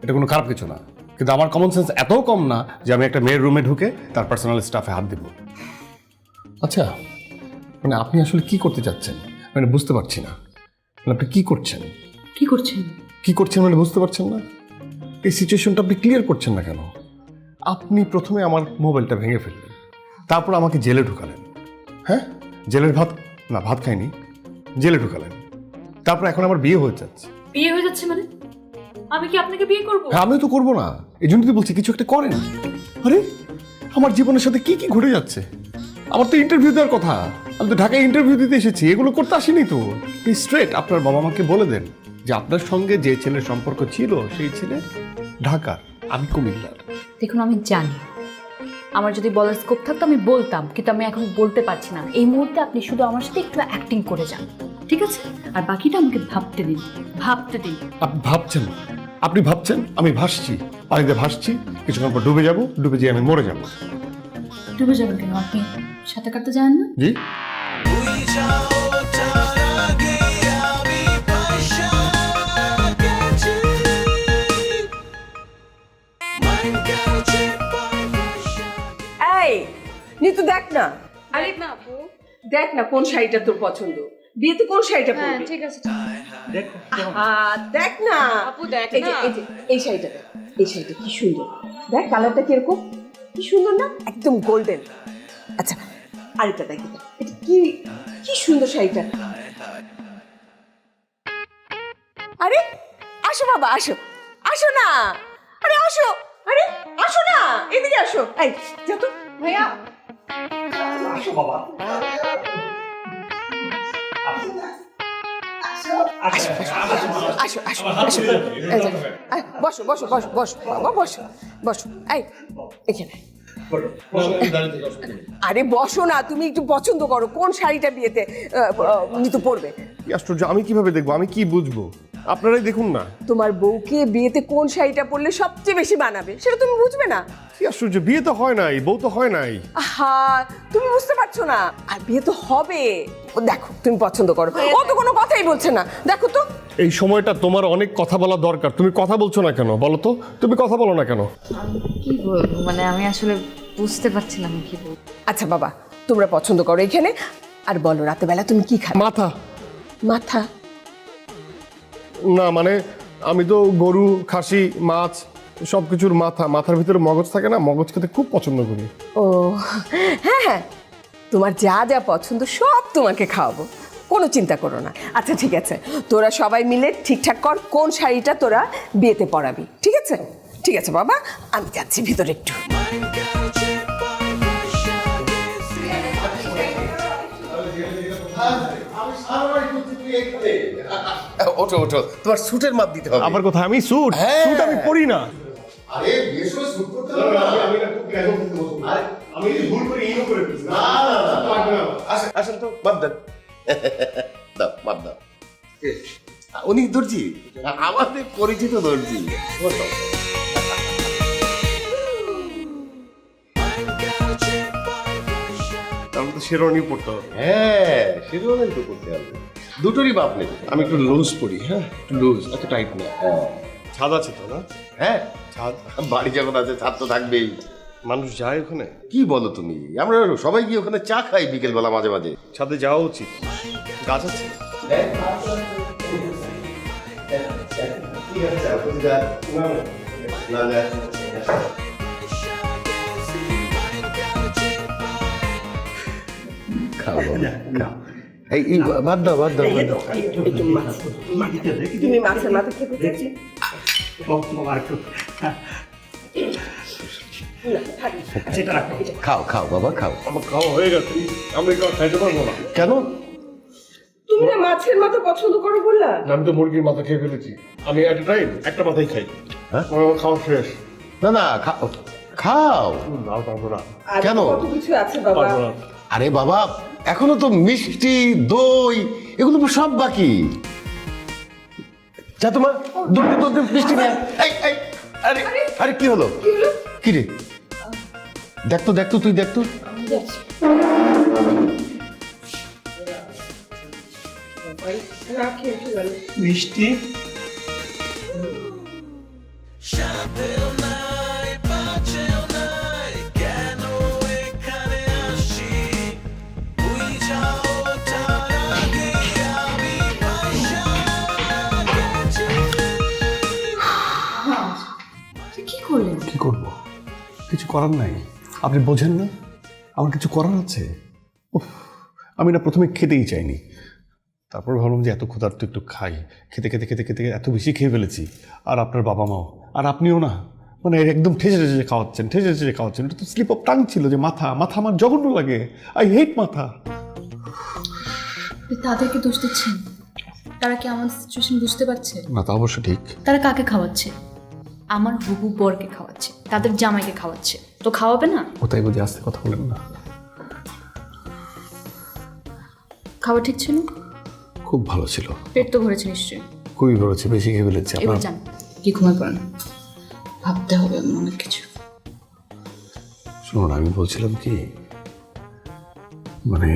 এটা কোনো খারাপ কিছু না, কিন্তু আমার কমন সেন্স এতও কম না যে আমি একটা মেয়ের রুমে ঢুকে তার পার্সোনাল স্টাফে হাত দেব। আচ্ছা, মানে আপনি আসলে কি করতে চাচ্ছেন মানে বুঝতে পারছি না। মানে আপনি কি করছেন? কি করছেন? কি করছেন মানে বুঝতে পারছেন না? এই সিচুয়েশনটা আপনি ক্লিয়ার করছেন না কেন? আপনি প্রথমে আমার মোবাইলটা ভেঙে ফেললেন, তারপর আমাকে জেলে ঢুকালেন। হ্যাঁ, জেলের ভাত না, ভাত খাইনি, জেলে ঢুকালেন। তারপর এখন আমার বিয়ে হয়ে যাচ্ছে। বিয়ে হয়ে যাচ্ছে মানে? আমি কি আপনাকে বিয়ে করব? হ্যাঁ, আমিও তো করবো না, এই জন্য তো বলছি কিছু একটা করেন। আরে আমার জীবনের সাথে কি কি ঘটে যাচ্ছে। আমার তো ইন্টারভিউ দেওয়ার কথা, আমি তো ঢাকায় ইন্টারভিউ দিতে এসেছি, এগুলো করতে আসিনি তো। স্ট্রেট আপনার বাবা মাকে বলে দেন যে আপনার সঙ্গে যে ছেলের সম্পর্ক ছিল সেই ছেলে ঢাকার, আমি কুমিল্লার। দেখুন আমি জানি আমার যদি বলার স্কোপ থাকতো আমি বলতাম, কিন্তু আমি এখন বলতে পারছি না। এই মুহূর্তে আপনি শুধু আমার সাথে একটু অ্যাক্টিং করে যান, ঠিক আছে? আর বাকিটা আমাকে ভাবতে দিন, ভাবতে দিন। আপনি ভাবছেন, আপনি ভাবছেন আমি ভাসছি, পানিতে ভাসছি, কিছুক্ষণ পর ডুবে যাব, ডুবে যেয়ে আমি মরে যাব। ডুবে যাবেন কেন? আপনি সাঁতার কাটতে যান না? জি, বুঝে যাও তার আগে আমি ভাষা গেছি মাইন্ড গেল চিপ বাই ভাষা। এই নিতু দেখ না, আরে না আপু, দেখ না কোন শাড়িটা তোর পছন্দ, বিয়েতে কোন শাড়িটা হ্যাঁ পরবি? ঠিক আছে। দেখ না আপু, দেখ এই যে না। এই শাড়িটা দেখ, এই শাড়িটা কি সুন্দর, দেখ কালারটা কিরকম, কি সুন্দর না, একদম গোল্ডেন। আচ্ছা আরেকটা দেখ, এটা কি কি সুন্দর শাড়িটা। আরে আসো বাবা, আসো, আসো না, আরে আসো, আরে আসো না, এদিকে আসো, এই যা তো ভাইয়া, আসো বাবা। আসো আসো আসো, এই যে, বসো বসো বসো বসো বাবা, বসো বসো, এই এখানে। আরে বসো না, তুমি একটু পছন্দ করো কোন শাড়িটা বিয়েতে নিতু পরবে। কি আশ্চর্য, আমি কিভাবে দেখবো, আমি কি বুঝবো? আপনারাই দেখুন না। তোমার বউকে বিয়েতে কোন শাড়িটা পরলে সবচেয়ে বেশি মানাবে সেটা তুমি বুঝবে না? কি আশ্চর্য, বিয়ে তো হয় নাই, বউ তো হয় নাই। আহা, তুমি বুঝতে পারছো না, আর বিয়ে তো হবে। ও দেখো তুমি পছন্দ করো, ও তো কোনো কথাই বলছে না, দেখো তো। এই সময়টা তোমার অনেক কথা বলা দরকার, তুমি কথা বলছো না কেন বলো তো? তুমি কথা বলো না কেন? কি বলবো, মানে আমি আসলে বুঝতে পারছিলাম কি বলবো। আচ্ছা বাবা, তোমরা পছন্দ করো এখানে, আর বলো রাতে বেলা তুমি কি খাবে? মাথা। মাথা? না মানে আমি তো গরু, খাসি, মাছ সব কিছুর মাথা, মাথার ভিতরে মগজ থাকে না, মগজ খেতে খুব পছন্দ করি। ও হ্যাঁ হ্যাঁ, তোমার যা যা পছন্দ সব তোমাকে খাওয়াবো, কোনো চিন্তা করো না। আচ্ছা ঠিক আছে, তোরা সবাই মিলে ঠিকঠাক কর কোন শাড়িটা তোরা বিয়েতে পরাবি, ঠিক আছে? ঠিক আছে বাবা, আমি যাচ্ছি ভিতরে একটু। মাইন্ড গেল চিপ বাই ভাষা গেছি ওঠো ওঠো, তোমার স্যুটের মাপ দিতে হবে। আমার কথা, আমি স্যুট হ্যাঁ। স্যুট আমি পরি না। আরে বিয়ের সময় স্যুট করতে হবে না। আমি ভুল করে ইনো করে ফেলছি। না না না, আসেন আসেন তো, মাপ দেন। দাও মাপ দাও। উনি দর্জি, আমাদের পরিচিত দর্জি। বসো। আমি তো শেরওয়ানি পরতে হবে। হ্যাঁ সেগুলো তো করতে হবে, দুটোরই মাপ নেবে। আমি একটু লুজ পরি, হ্যাঁ একটু লুজ, এত টাইট না। হ্যাঁ ছাদ আছে তো না? হ্যাঁ, ছাদ, বাড়ি যখন আছে ছাদ তো থাকবেই। মানুষ যায় ওখানে, কি বলো তুমি, আমরা সবাই গিয়ে ওখানে চা খাই বিকেলবেলা মাঝে মাঝে। ছাদে যাওয়া উচিত। গাছ আছে? খাও বাবা, খাও। এই বাদ দাও বাদ দাও বাদ দাও। তুমি মাছের মাথা খেতে চাচ্ছি? খাও খাও বাবা খাও। আমার খাওয়া হয়ে গেছে, আমি খাইতে পারবো না। কেন? তুমি না মাছের মাথা পছন্দ করো বললা? আমি তো মুরগির মাথা খেয়ে ফেলেছি, আমি এট এ টাইম একটা মাথাই খাই। হ্যাঁ? আমার খাওয়া শেষ। না না খাও খাও। না পারবো না, আর কেন? কত কিছু আছে বাবা। পারবো না। আরে বাবা এখনো তো মিষ্টি, দই এগুলো তো সব বাকি। যা তোমার দুধ দুধ মিষ্টি নিয়ে আয়। এই এই আরে আরে কি হলো? কি রে? দেখতো দেখতো, তুই দেখতো। মিষ্টি সাথেও নাই পাচেও নাই কেন এখানে আসি বুঝে যাও তার আগে আমি ভাষা গেছি। কি করলেন? কি করবো? কিছু করার নাই, আপনি বোঝেন না আমার কিছু করার আছে। উফ, আমি না প্রথমে খেতেই চাইনি, তারপর ভাবলাম যে এত ক্ষুধার্ত একটু খাই। খেতে খেতে খেতে খেতে এত বেশি খেয়ে ফেলেছি। আর আপনার বাবা মাও, আর আপনিও না, মানে একদম ঠেসে ঠেসে খাওয়াচ্ছেন, ঠেসে ঠেসে খাওয়াচ্ছেন। এটা তো স্লিপ অফ টাং ছিল যে মাথা আমার জঘন্য লাগে। আই হেট মাথা। তাদেরকে দোষ দিচ্ছেন? তারা কি আমার সিচুয়েশন বুঝতে পারছে? না, তা অবশ্য ঠিক। তারা কাকে খাওয়াচ্ছে? আমার হবু বরকে খাওয়াচ্ছে, তাদের জামাইকে খাওয়াচ্ছে, তো খাওয়াবে না? কোথায় বুঝে আস্তে কথা বলেন না। খাওয়া ঠিক ছিল? খুব ভালো ছিল। পেট তো ভরেছে নিশ্চয়ই? খুবই ভরেছে, বেশি খেয়ে ফেলেছি। এবার যান, কি ঘুমায় পড়েন, ভাবতে হবে এমন অনেক কিছু। শুনুন, আমি বলছিলাম কি, মানে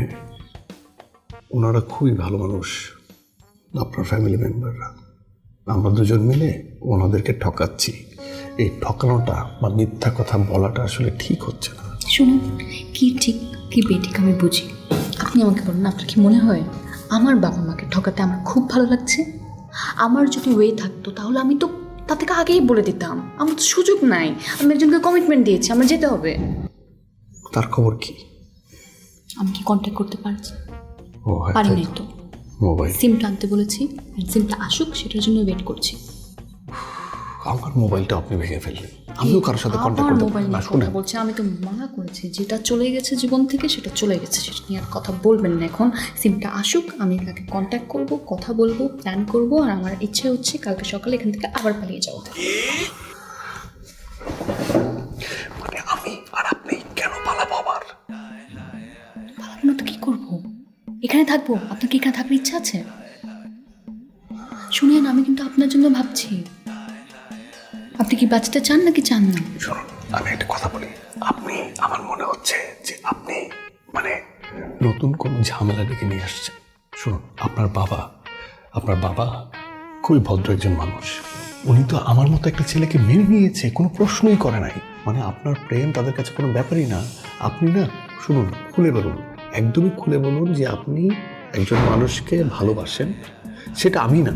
ওনারা খুবই ভালো মানুষ, আপনার ফ্যামিলি মেম্বাররা। আমরা দুজন মিলে ওনাদেরকে ঠকাচ্ছি। এই ঠকানোটা বা মিথ্যা কথা বলাটা আসলে ঠিক হচ্ছে না। শুনুন, কি ঠিক কি বেঠিক আমি বুঝি। আপনি আমাকে বলুন, আপনার কি মনে হয় আমার বাবা মাকে ঠকাতে আমার খুব ভালো লাগছে? আমার যদি ওয়ে থাকতো তাহলে আমি তো তাদেরকে আগেই বলে দিতাম। আমার তো সুযোগ নাই, আমি একজনকে কমিটমেন্ট দিয়েছি, আমার যেতে হবে। তার খবর কি? আমি কি কন্ট্যাক্ট করতে পারছি? ও হ্যাঁ, পারি নাই তো। মোবাইল সিমটা আনতে বলেছি, সিমটা আসুক সেটার জন্য ওয়েট করছি। আমার মোবাইলটা আপনি ভেঙে ফেললেন। আমিও কারোর সাথে কন্ট্যাক্ট করতে মোবাইল নিয়ে কথা বলছি, আমি তো মানা করেছি, যেটা চলে গেছে জীবন থেকে সেটা চলে গেছে, সেটা নিয়ে আর কথা বলবেন না। এখন সিমটা আসুক, আমি তাকে কন্ট্যাক্ট করব, কথা বলবো, প্ল্যান করব। আর আমার ইচ্ছে হচ্ছে কালকে সকালে এখান থেকে আবার পালিয়ে যাবো। মানে আমি আর আপনি কেন পালাবো? আবার পালাবো না তো কি করবো? এখানে থাকবো? আপনার কি এখানে থাকবার ইচ্ছা আছে? শুনেন, আমি কিন্তু আপনার জন্য ভাবছি। আপনি কি বাঁচতে চান নাকি চান না? শুনুন, আমি একটা কথা বলি। আপনি, আমার মনে হচ্ছে যে আপনি মানে নতুন কোন ঝামেলা ডেকে নিয়ে আসছেন। শুনুন, আপনার বাবা খুবই ভদ্র একজন মানুষ। উনি তো আমার মতো একটা ছেলেকে মেনে নিয়েছে, কোনো প্রশ্নই করে নাই। মানে আপনার প্রেম তাদের কাছে কোনো ব্যাপারই না। আপনি না, শুনুন, খুলে বলুন, একদমই খুলে বলুন যে আপনি একজন মানুষকে ভালোবাসেন, সেটা আমি না।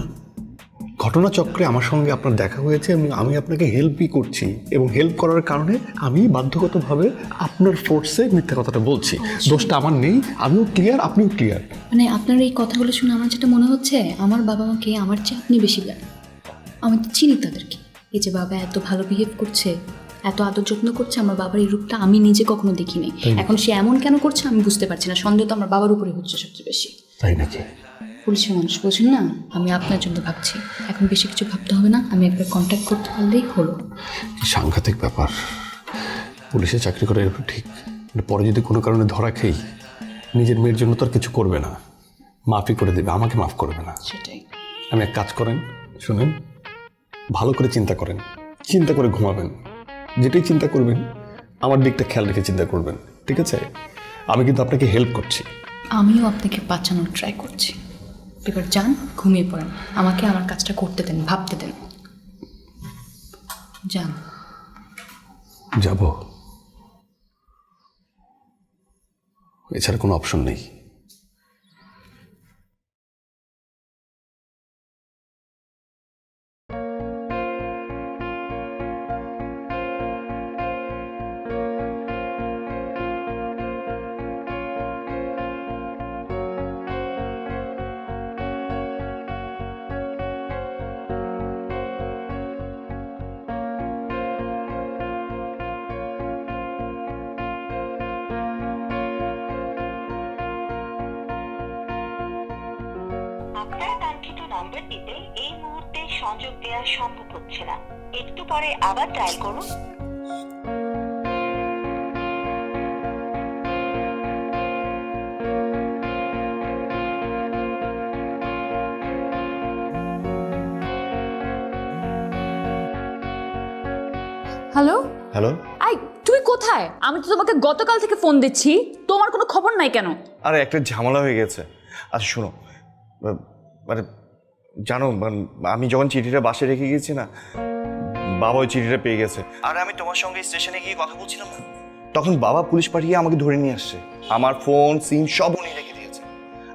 ঘটনাচক্রে আমার সঙ্গে আপনার দেখা হয়েছে এবং আমি আপনাকে হেল্পই করছি, এবং হেল্প করার কারণে আমি বাধ্যগতভাবে আপনার ফোর্সে মিথ্যা কথাটা বলছি। দোষটা আমার নেই, আমিও ক্লিয়ার, আপনিও ক্লিয়ার। মানে আপনার এই কথাগুলো শুনে আমার যেটা মনে হচ্ছে, আমার বাবা মাকে আমার চেয়ে আপনি বেশি জানেন। আমি তো চিনি তাদেরকে। এই যে বাবা এত ভালো বিহেভ করছে, এত আদর যত্ন করছে, আমার বাবার এই রূপটা আমি নিজে কখনো দেখিনি। এখন সে এমন কেন করছে আমি বুঝতে পারছি না। সন্দেহ তো আমার বাবার উপরে হচ্ছে সবচেয়ে বেশি। তাই নাকি? পুলিশের মানুষ বলছেন না, আমি আপনার জন্য ভাবছি। এখন বেশি কিছু ভাবতে হবে না, আমি একবার কন্ট্যাক্ট করতে পারলেই হলো। কি সাংঘাতিক ব্যাপার! পুলিশে চাকরি করে এরকম ঠিক, পরে যদি কোনো কারণে ধরা খেই, নিজের মেয়ের জন্য তো আর কিছু করবে না, মাফই করে দেবে, আমাকে মাফ করবে না। সেটাই। আমি এক কাজ করেন, শুনেন, ভালো করে চিন্তা করেন, চিন্তা করে ঘুমাবেন। যেটাই চিন্তা করবেন আমার দিকটা খেয়াল রেখে চিন্তা করবেন, ঠিক আছে? আমি কিন্তু আপনাকে হেল্প করছি। আমিও আপনাকে বাঁচানোর ট্রাই করছি। এবার যান, ঘুমিয়ে পড়েন, আমাকে আমার কাজটা করতে দেন, ভাবতে দেন। যান। যাব, এছাড়া কোনো অপশন নেই। আপনার কাঙ্ক্ষিত নাম্বারটিতে এই মুহূর্তে সংযোগ দেওয়া সম্ভব হচ্ছে না, একটু পরে আবার ডায়াল করুন। হ্যালো হ্যালো, আই, তুই কোথায়? আমি তো তোমাকে গতকাল থেকে ফোন দিচ্ছি, তোমার কোনো খবর নাই কেন? আরে একটা ঝামেলা হয়ে গেছে। আচ্ছা শোনো, মানে জানো, আমি যখন চিঠিটা বাসে রেখে গেছি না, বাবা ওই চিঠিটা পেয়ে গেছে। আর আমি তোমার সঙ্গে স্টেশনে গিয়ে কথা বলছিলাম না, তখন বাবা পুলিশ পাঠিয়ে আমাকে ধরে নিয়ে আসছে। আমার ফোন, সিম সব উনি রেখে দিয়েছে।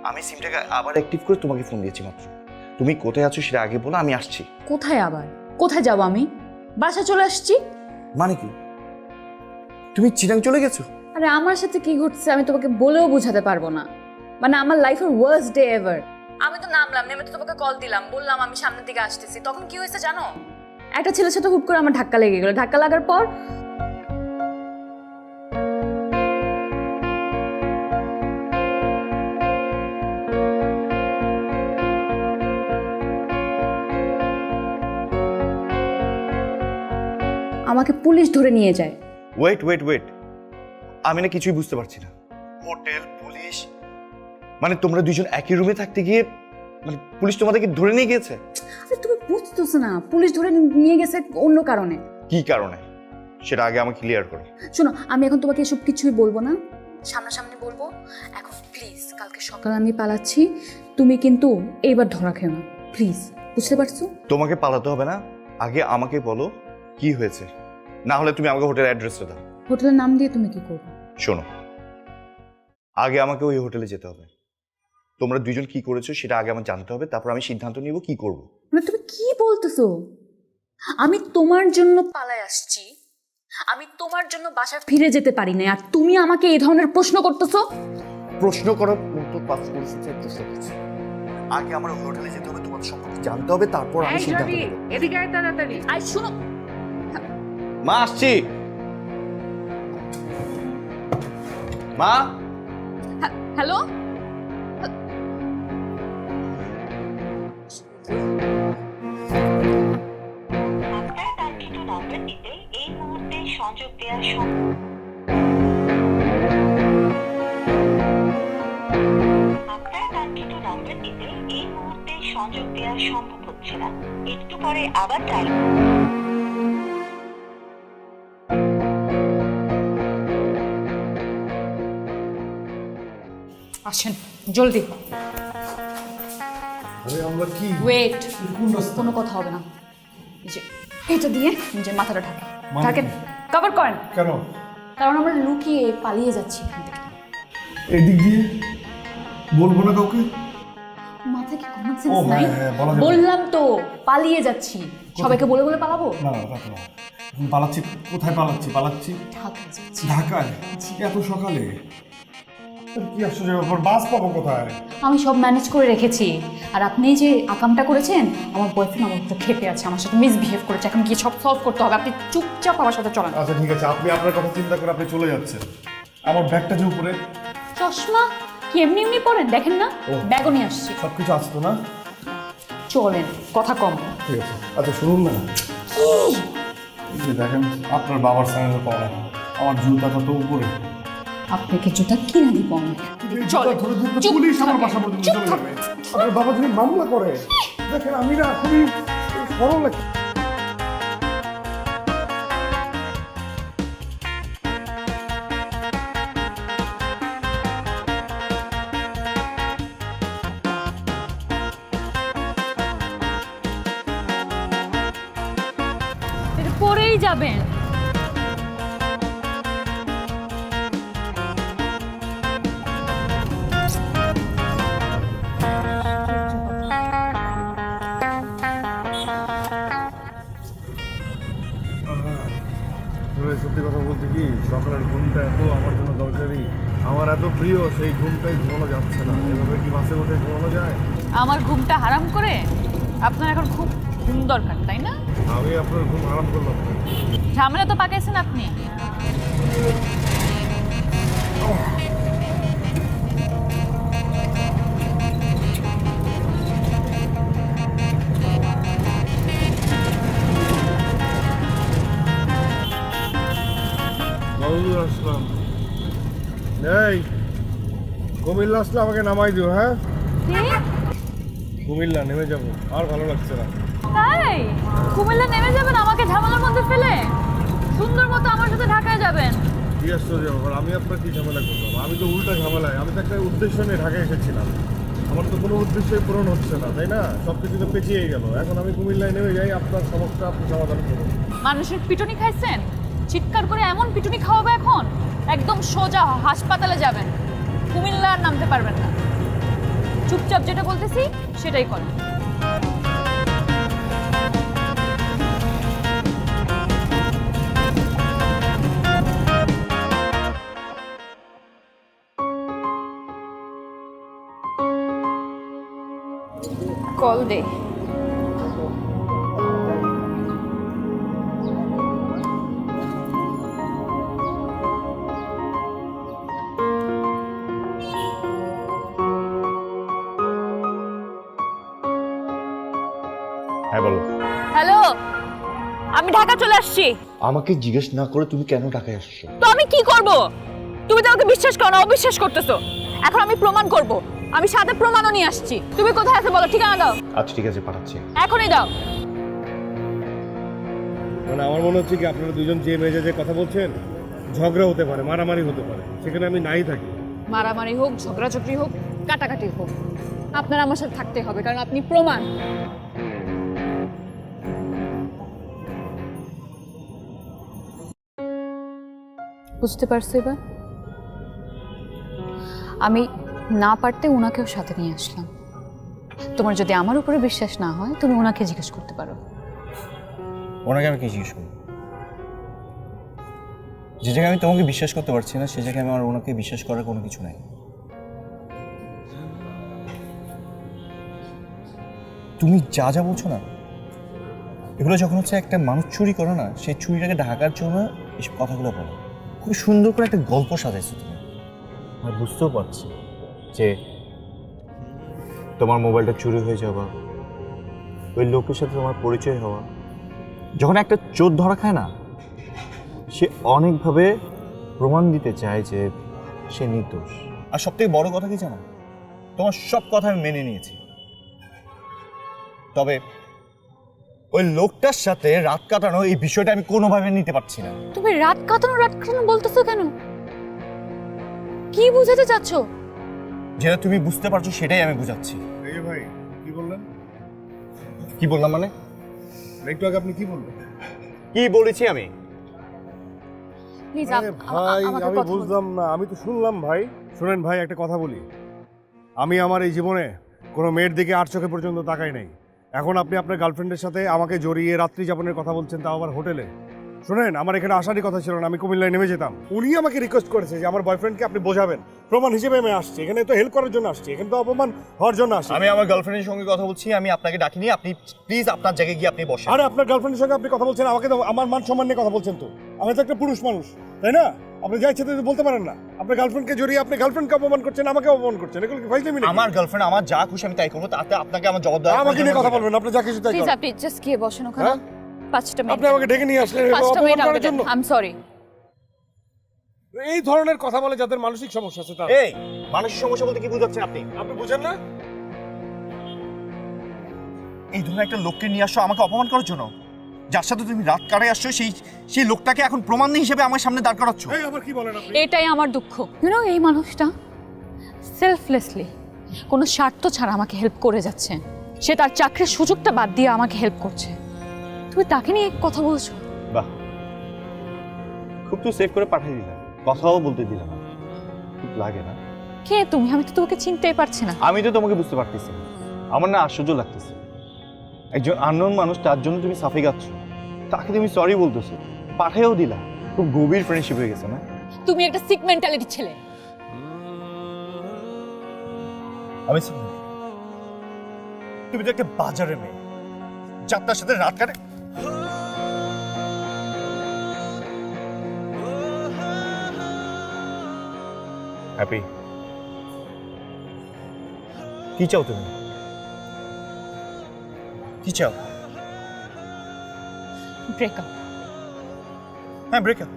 আমি সিমটাকে আবার অ্যাক্টিভ করে তোমাকে ফোন দিয়েছি মাত্র। তুমি কোথায় আছো সেটা আগে বলো, আমি আসছি। কোথায় আবার? কোথায় যাবো আমি? বাসা চলে আসছি। মানে কি, তুমি চিরাং চলে গেছো? আরে আমার সাথে কি ঘটছে আমি তোমাকে বলেও বোঝাতে পারবো না। মানে আমার লাইফের ওয়ার্স্ট ডে এভার। আমি তো নামলাম, নেমে তো তোমাকে কল দিলাম, বললাম আমি সামনের দিকে আসতেছি। তখন কি হয়েছে জানো? একটা ছেলের সাথে হুট করে আমার ধাক্কা লেগে গেল, ধাক্কা লাগার পর আমাকে পুলিশ ধরে নিয়ে যায়। ওয়েট আমি না কিছুই বুঝতে পারছি না। হোটেল, পুলিশ, মানে তোমরা দুইজন একই রুমে থাকতে গিয়ে মানে পুলিশ তোমাদেরকে ধরে নিয়ে গেছে? আরে তুমি বুঝতেছো না, পুলিশ ধরে নিয়ে গেছে অন্য কারণে। কি কারণে সেটা আগে আমাকে ক্লিয়ার করো। শোনো, আমি এখন তোমাকে এসব কিছুই বলবো না, সামনাসামনি বলবো। এখন প্লিজ, কালকে সকালে আমি পালাচ্ছি, তুমি কিন্তু এইবার ধরা খেও না প্লিজ, বুঝতে পারছো? তোমাকে পালাতে হবে না, আগে আমাকে বলো কি হয়েছে, না হলে তুমি আমাকে হোটেলের অ্যাড্রেসটা দাও। হোটেলের নাম দিয়ে তুমি কি করবে? শোনো, আগে আমাকে ওই হোটেলে যেতে হবে। তোমরা দুইজন কি করেছো সেটা আগে আমার জানতে হবে, তারপর আমি সিদ্ধান্ত নিব কি করব। মানে তুমি কি বলতেছো? আমি তোমার জন্য পালায় আসছি, আমি তোমার জন্য বাসায় ফিরে যেতে পারি না, আর তুমি আমাকে এই ধরনের প্রশ্ন করতেছো? প্রশ্ন করার মতো পাস পরিস্থিতি প্রশ্ন করছি। আগে আমার হোটেলে যেতে হবে, তোমার সম্পর্কে জানতে হবে, তারপর আমি সিদ্ধান্ত নেব। এদিকে আয় তাড়াতাড়ি। আই শোনো, মা আসছি। মা, হ্যালো, আপনার কাঙ্ক্ষিত নম্বরটিতে এই মুহূর্তে সংযোগ দেওয়া সম্ভব। আপনার কাঙ্ক্ষিত নম্বরটিতে এই মুহূর্তে সংযোগ দেওয়া সম্ভব হচ্ছে না, একটু পরে আবার ডায়াল আসেন জলদি। আমরা কি ওয়েট, কোনো কথা হবে না। এই যে এটা দিয়ে নিজের মাথাটা ঢাকেন, কভার করেন। কেন? কারণ আমরা লুকিয়ে পালিয়ে যাচ্ছি এখান থেকে। এদিক দিয়ে বলবো না কাউকে? মাথায় কি কমন ও সেন্স নাই? হ্যাঁ, বলা যাবে। বললাম তো পালিয়ে যাচ্ছি, সবাইকে বলে বলে পালাবো। না রাখো না। পালাচ্ছি কোথায়? পালাচ্ছি ঢাকায় যাচ্ছি। ঢাকায়? এত সকালে? কি আশ্চর্য ব্যাপার, বাস পাবো কোথায়? আমি সব ম্যানেজ করে রেখেছি, আর আপনি যে আকামটা করেছেন, আমার বয়ফ্রেন্ড আমার উপর খেপে আছে, আমার সাথে মিসবিহেভ করেছে, এখন গিয়ে সব সলভ করতে হবে। আপনি চুপচাপ আমার সাথে চলেন। আচ্ছা ঠিক আছে, আপনি আপনার কথা চিন্তা করে আপনি চলে যাচ্ছেন। আমার ব্যাগটা যে উপরে। চশমা কি এমনি এমনি পরেন? দেখেন না ব্যাগও নিয়ে আসছি। সবকিছু আসতো না? চলেন, কথা কম। ঠিক আছে, আচ্ছা শুনুন না, এই যে দেখেন আপনার বাবার সাইনের পাওয়া, আমার জুতাটা তো উপরে। আপনাকে জুতা কিনে দিব আমি। চল, পুলিশ আমার বাসা পর্যন্ত চলে যাবে। আপনার বাবা যদি মামলা করে, দেখেন আমি না খুবই সরল একটা। পরেই যাবেন। সত্যি কথা বলতে কি, সকালের ঘুমটা এত আমার জন্য দরকারি, আমার এত প্রিয়, সেই ঘুমটাই ঘুমানো যাচ্ছে না। এভাবে কি বাসে উঠে ঘুমানো যায়? আমার ঘুমটা হারাম করে আপনার এখন খুব ঘুম দরকার, তাই না? আমি আপনার ঘুম আরাম করলাম না। ঝামেলা তো পাকাইছেন আপনি। বাবুল আসলাম, এই কুমিল্লা আসলে আমাকে নামাই দিও। হ্যাঁ, কুমিল্লা নেমে যাবো, আর ভালো লাগছে না। তাই কুমিল্লা নেমে যাবেন আমাকে ঝামেলার মধ্যে ফেলে? সুন্দর মতো আমার সাথে ঢাকায় যাবেন। কি আশ্চর্য ব্যাপার, আমি আপনার কি ঝামেলা করলাম? আমি তো উল্টা ঝামেলায়, আমি তো একটা উদ্দেশ্য নিয়ে ঢাকায় এসেছিলাম, আমার তো কোনো উদ্দেশ্যই পূরণ হচ্ছে না, তাই না? সব কিছু তো পেঁচিয়ে গেল। এখন আমি কুমিল্লায় নেমে যাই, আপনার সমস্যা আপনি সমাধান করুন। মানুষের পিটুনি খাইছেন, চিৎকার করে এমন পিটুনি খাওয়াবে এখন, একদম সোজা হাসপাতালে যাবেন, কুমিল্লা আর নামতে পারবেন না। চুপচাপ যেটা বলতেছি সেটাই করেন। কল দে। আমি ঢাকা চলে আসছি। আমাকে জিজ্ঞেস না করে তুমি কেন ঢাকায় আসছো? তো আমি কি করব? তুমি তো আমাকে বিশ্বাস করো না, অবিশ্বাস করতেছো। এখন আমি প্রমাণ করব। আমি সাথে প্রমাণও নিয়ে আসছি। তুমি কোথায় আছো বলো, ঠিকানা দাও। আচ্ছা ঠিক আছে, পাঠাচ্ছি। এখনই দাও। মানে আমার মনে হচ্ছে কি আপনারা দুজন যে মেজাজে কথা বলছেন, ঝগড়া হতে পারে, মারামারি হতে পারে, সেখানে আমি নাই থাকি। মারামারি হোক, ঝগড়াঝগড়ি হোক, কাটাকাটি হোক, আপনার আমার সাথে থাকতে হবে, কারণ আপনি প্রমাণ। বুঝতে পারছো এবার? আমি না পারতে ওনাকেও সাথে নিয়ে আসলাম। তোমার যদি আমার উপরে বিশ্বাস না হয়, তুমি ওনাকে জিজ্ঞেস করতে পারো। ওনাকে আমি কি জিজ্ঞেস করবো? যে জায়গায় আমি তোমাকে বিশ্বাস করতে পারছি না, সে জায়গায় আমার ওনাকে বিশ্বাস করার কোনো কিছু নাই। তুমি যা যা বলছো না, এগুলো যখন হচ্ছে একটা মানুষ চুরি করে না, সেই চুরিটাকে ঢাকার জন্য এসব কথাগুলো বলো। খুব সুন্দর করে একটা গল্প সাজাইছো তুমি। আমি বুঝতেও পারছি যে তোমার মোবাইলটা চুরি হয়ে যাওয়া, ওই লোকের সাথে তোমার পরিচয় হওয়া, যখন একটা চোর ধরা খায় না, সে অনেকভাবে প্রমাণ দিতে চায় যে সে নির্দোষ। আর সবথেকে বড় কথা কি জানো, তোমার সব কথা আমি মেনে নিয়েছি, তবে ওই লোকটার সাথে রাত কাটানো এই বিষয়টা আমি কোনোভাবে নিতে পারছি না। তুমি রাত কাটানো বলতেছো কেন? কি বুঝাতে চাচ্ছ? যেটা তুমি বুঝতে পারছো সেটাই আমি বুঝাচ্ছি। এই যে ভাই, কি বললেন? কি বললাম মানে? একটু আগে আপনি কি বললেন? কি বলেছি আমি? প্লিজ আরে ভাই, আমি বুঝলাম না, আমি তো শুনলাম ভাই। শুনেন ভাই, একটা কথা বলি, আমি আমার এই জীবনে কোনো মেয়ের দিকে আর চোখে পর্যন্ত তাকাই নাই। এখন আপনি আপনার গার্লফ্রেন্ডের সাথে আমাকে জড়িয়ে রাত্রি যাপনের কথা বলছেন, তাও আবার হোটেলে। শুনেন, আমার এখানে আসারই কথা ছিল না, আমি কুমিল্লায় নেমে যেতাম। উনি আমাকে রিকোয়েস্ট করেছে যে আমার বয়ফ্রেন্ডকে আপনি বোঝাবেন, প্রমাণ হিসেবে আমি আসছি এখানে, তো হেল্প করার জন্য আসছি, এখানে তো অপমান হওয়ার জন্য আসছি। আমি আমার গার্লফ্রেন্ডের সঙ্গে কথা বলছি, আমি আপনাকে ডাকিনি। আপনি প্লিজ আপনার জায়গায় গিয়ে আপনি বসেন। আরে আপনার গার্লফ্রেন্ডের সঙ্গে আপনি কথা বলছেন, আমাকে তো আমার মান সম্মান নিয়ে কথা বলছেন। তো আমি তো একটা পুরুষ মানুষ, তাই না? আপনি যা ইচ্ছে তাই বলতে পারেন না। আপনার গার্লফ্রেন্ডকে জড়িয়ে আপনি গার্লফ্রেন্ডকে অপমান করছেন, আমাকে অপমান করছেন, এগুলো কি ফাইজলামি নাকি? আমার গার্লফ্রেন্ড আমার যা খুশি আমি তাই করবো, তাতে আপনাকে আমার জবাব দেওয়া। আমাকে নিয়ে কথা বলবেন, আপনি যা কিছু তাই প্লিজ করেন। আপনি জাস্ট গিয়ে বসেন ওখানে। 5টা মিনিট আপনি আমাকে ডেকে নিয়ে আসলেন 5টা মিনিট অপমান করার জন্য। I am sorry. এই ধরনের কথা বলে যাদের মানসিক সমস্যা আছে তারা। এই মানসিক সমস্যা বলতে কি বুঝাচ্ছেন আপনি? আপনি বুঝেন না? এই ধরনের একটা লোককে নিয়ে আসছো আমাকে অপমান করার জন্য, যার সাথে তুমি রাত কাটায় আসছো, সেই লোকটাকে এখন প্রমাণ হিসেবে আমার সামনে দাঁড় করাচ্ছ। এই আবার কি বলেন আপনি? এটাই আমার দুঃখ। এই মানুষটা সেলফলেসলি কোনো স্বার্থ ছাড়া আমাকে হেল্প করে যাচ্ছে। সে তার চাকরির সুযোগটা বাদ দিয়ে আমাকে হেল্প করছে। তুমি তাকে নিয়ে কথা বলছো? বাহ, খুব তো সেভ করে পাঠিয়ে দিলাম, কথাও বলতে দিলাম না। খুব লাগে না? কে তুমি? আমি তো তোমাকে চিনতেই পারছি না। আমি তো তোমাকে বুঝতে পারতেছি না। আমার না আশ্চর্য লাগতেছে, একজন আননোন মানুষ, তার জন্য তুমি সাফে গাচ্ছ, তাকে তুমি সরি বলতেছো, পাঠিয়েও দিলা। খুব গভীর ফ্রেন্ডশিপ হয়ে গেছে না? তুমি একটা সিক মেন্টালিটির ছেলে। আমি তুমি তো একটা বাজারের মেয়ে, যাত্রার সাথে রাত কাটে। হ্যাপি, কি চাও তুমি? কি চাও? ব্রেকআপ। হ্যাঁ, ব্রেকআপ।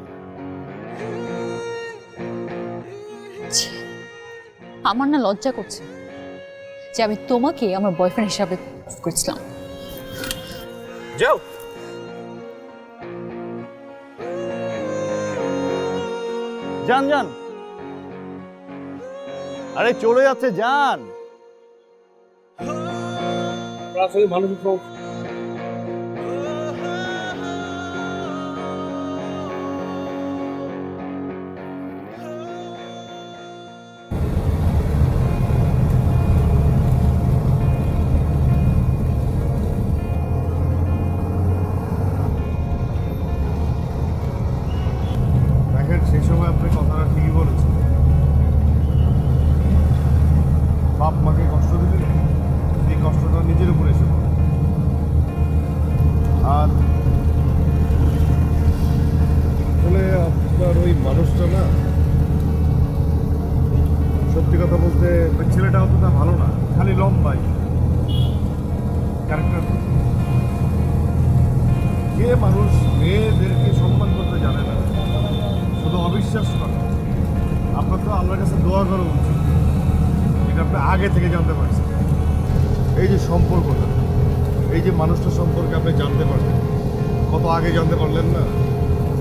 আমার না লজ্জা করছে যে আমি তোমাকে আমার বয়ফ্রেন্ড হিসাবে করেছিলাম। যাও। যান যান, আরে চলে যাচ্ছে, যান। আসলে মানসিক সমস্যা। দেখেন, সেই সময় আপনি কথাটা ঠিকই বলেছেন। বাপ মাকে কষ্ট দিলে এই কষ্টটা নিজের উপরে এসে পড়ে। আর আসলে আপনার ওই মানুষটা না, সত্যি কথা বলতে ওই ছেলেটা অতটা ভালো না, খালি লম্বাই ক্যারেক্টার। যে মানুষ মেয়েদেরকে সম্মান করতে জানে না, শুধু অবিশ্বাস করে, আপনার তো আল্লাহর কাছে দোয়া করা উচিত এটা আপনি আগে থেকে জানতে পারছেন। এই যে সম্পর্কটা, এই যে মানুষটা সম্পর্কে আপনি জানতে পারবেন, কত আগে জানতে পারলেন না?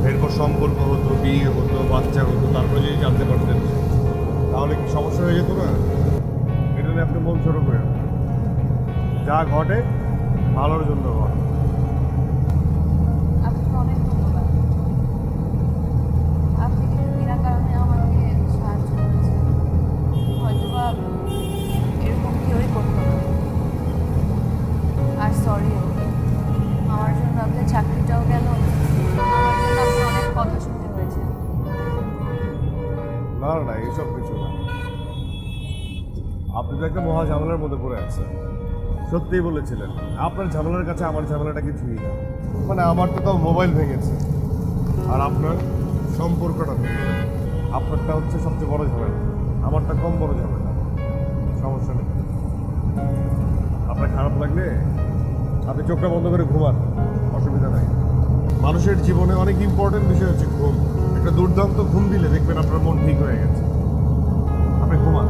এরপর সম্পর্ক হতো, বিয়ে হতো, বাচ্চা হতো, তারপরে যদি জানতে পারতেন তাহলে কি সমস্যা হয়ে যেত না? এটা নিয়ে আপনি মন ছোট করে যা ঘটে ভালোর জন্য ঘটে। আপনাকে অনেক ধন্যবাদ। আপনি কিন্তু বিনা কারণে আমাকে সাহায্য করেছেন। হয়তোবা এরকম কেউই করতো না। আর সরিও, আমার জন্য আপনার চাকরিটাও গেল, আমার জন্য আপনি অনেক কথা শুনতে হয়েছে। না না, এইসব কিছু না। আপনি তো একটা মহা ঝামেলার মধ্যে পড়ে আছেন, সত্যিই বলেছিলেন। আপনার ঝামেলার কাছে আমার ঝামেলাটা কিছুই না। মানে আমার তো তাও মোবাইল ভেঙেছে, আর আপনার সম্পর্কটা ভেঙেছে। আপনারটা হচ্ছে সবচেয়ে বড় ঝামেলা, আমারটা কম বড় ঝামেলা। সমস্যা নেই। আপনার খারাপ লাগলে আপনি চোখটা বন্ধ করে ঘুমান, অসুবিধা নাই। মানুষের জীবনে অনেক ইম্পর্টেন্ট বিষয় হচ্ছে ঘুম। একটা দুর্দান্ত ঘুম দিলে দেখবেন আপনার মন ঠিক হয়ে গেছে। আপনি ঘুমান।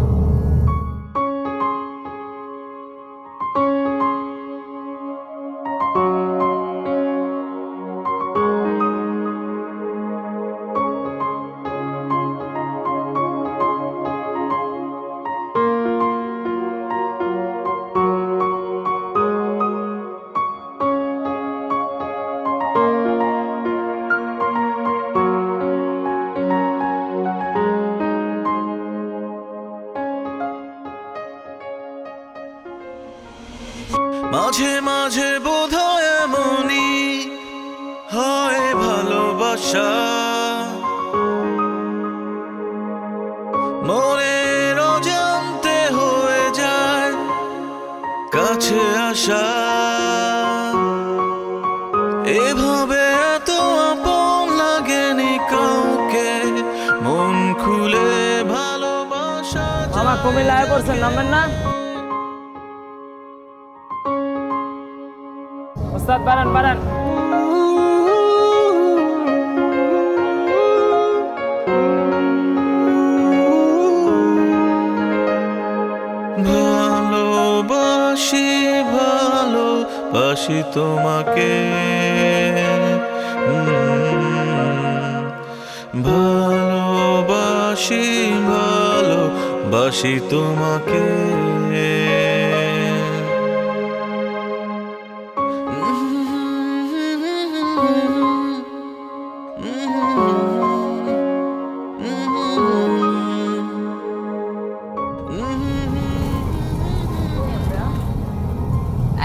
মাঝে মাঝে বোধহয় এমনই হয় ভালোবাসা, মনের অজান্তে হয়ে যায় কাছে আসা। এভাবে এত আপন লাগেনি কাউকে, মন খুলে ভালোবাসা। আমার কুমিল্লায় পড়ছেন, নামবেন না? ওস্তাদ বাড়ান বাড়ান। ভালোবাসি ভালোবাসি তোমাকে, ভালোবাসি ভালোবাসি তোমাকে।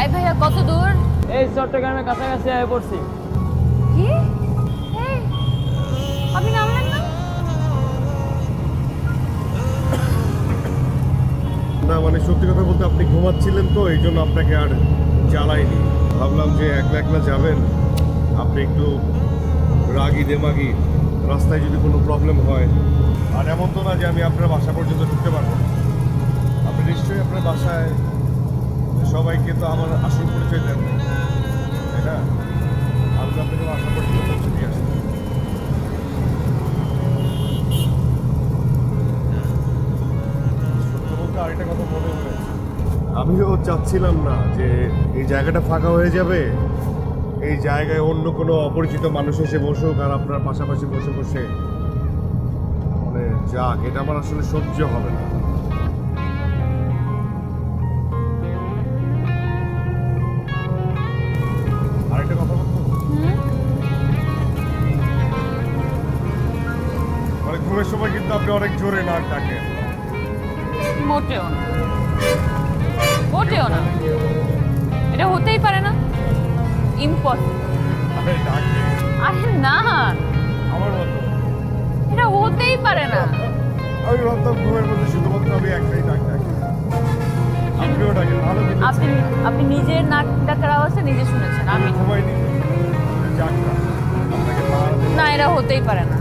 এই ভাইয়া কত দূর? এই চট্টগ্রামের কাছাকাছি আয় পড়ছি। কি? এই, আপনি নামলেন না? না মানে সত্যি কথা বলতে আপনি ঘুমাচ্ছিলেন তো, এই জন্য আপনাকে আর জ্বালাইনি। ভাবলাম যে একলা একলা যাবেন, আপনি একটু রাগি দেমাগি, রাস্তায় যদি কোনো প্রবলেম হয়। আর এমন তো না যে আমি আপনার বাসা পর্যন্ত ঢুকতে পারবো না। আপনি নিশ্চয়ই আপনার বাসায় সবাইকে তো আমার আসল পরিচয় দেন, তাই না? আমি তো আপনাকে বাসা পর্যন্ত পৌঁছে দিয়ে আসছি। সত্যি বলতে আরেকটা কথা মনে হয়েছে, আমিও চাচ্ছিলাম না যে এই জায়গাটা ফাঁকা হয়ে যাবে, এই জায়গায় অন্য কোনো অপরিচিত মানুষ এসে বসুক আর আপনার পাশাপাশি বসে বসে মানে যাক, এটা আমার আসলে সহ্য হবে না। আরেকটা কথা বলবো, মানে ঘুমের সময় কিন্তু আপনি অনেক জোরে নাক ডাকেন। মোটেও না, মোটেও না, এটা হতেই পারে না, ইম্পসিবল। আরে ডাকেন, আরে না, আমার মতো। এটা হতেই পারে না। আমি ভাবতাম ঘুমের মধ্যে শুধুমাত্র আমি একটাই ডাক ডাকি, আপনিও ডাকেন। ভালো কিন্তু আপনি আপনি নিজের নাক ডাকার আওয়াজটা নিজে শুনেছেন, আমি ঘুমাইনি, যাক না, আপনাকে পাহারা দেব। না, এটা হতেই পারে না।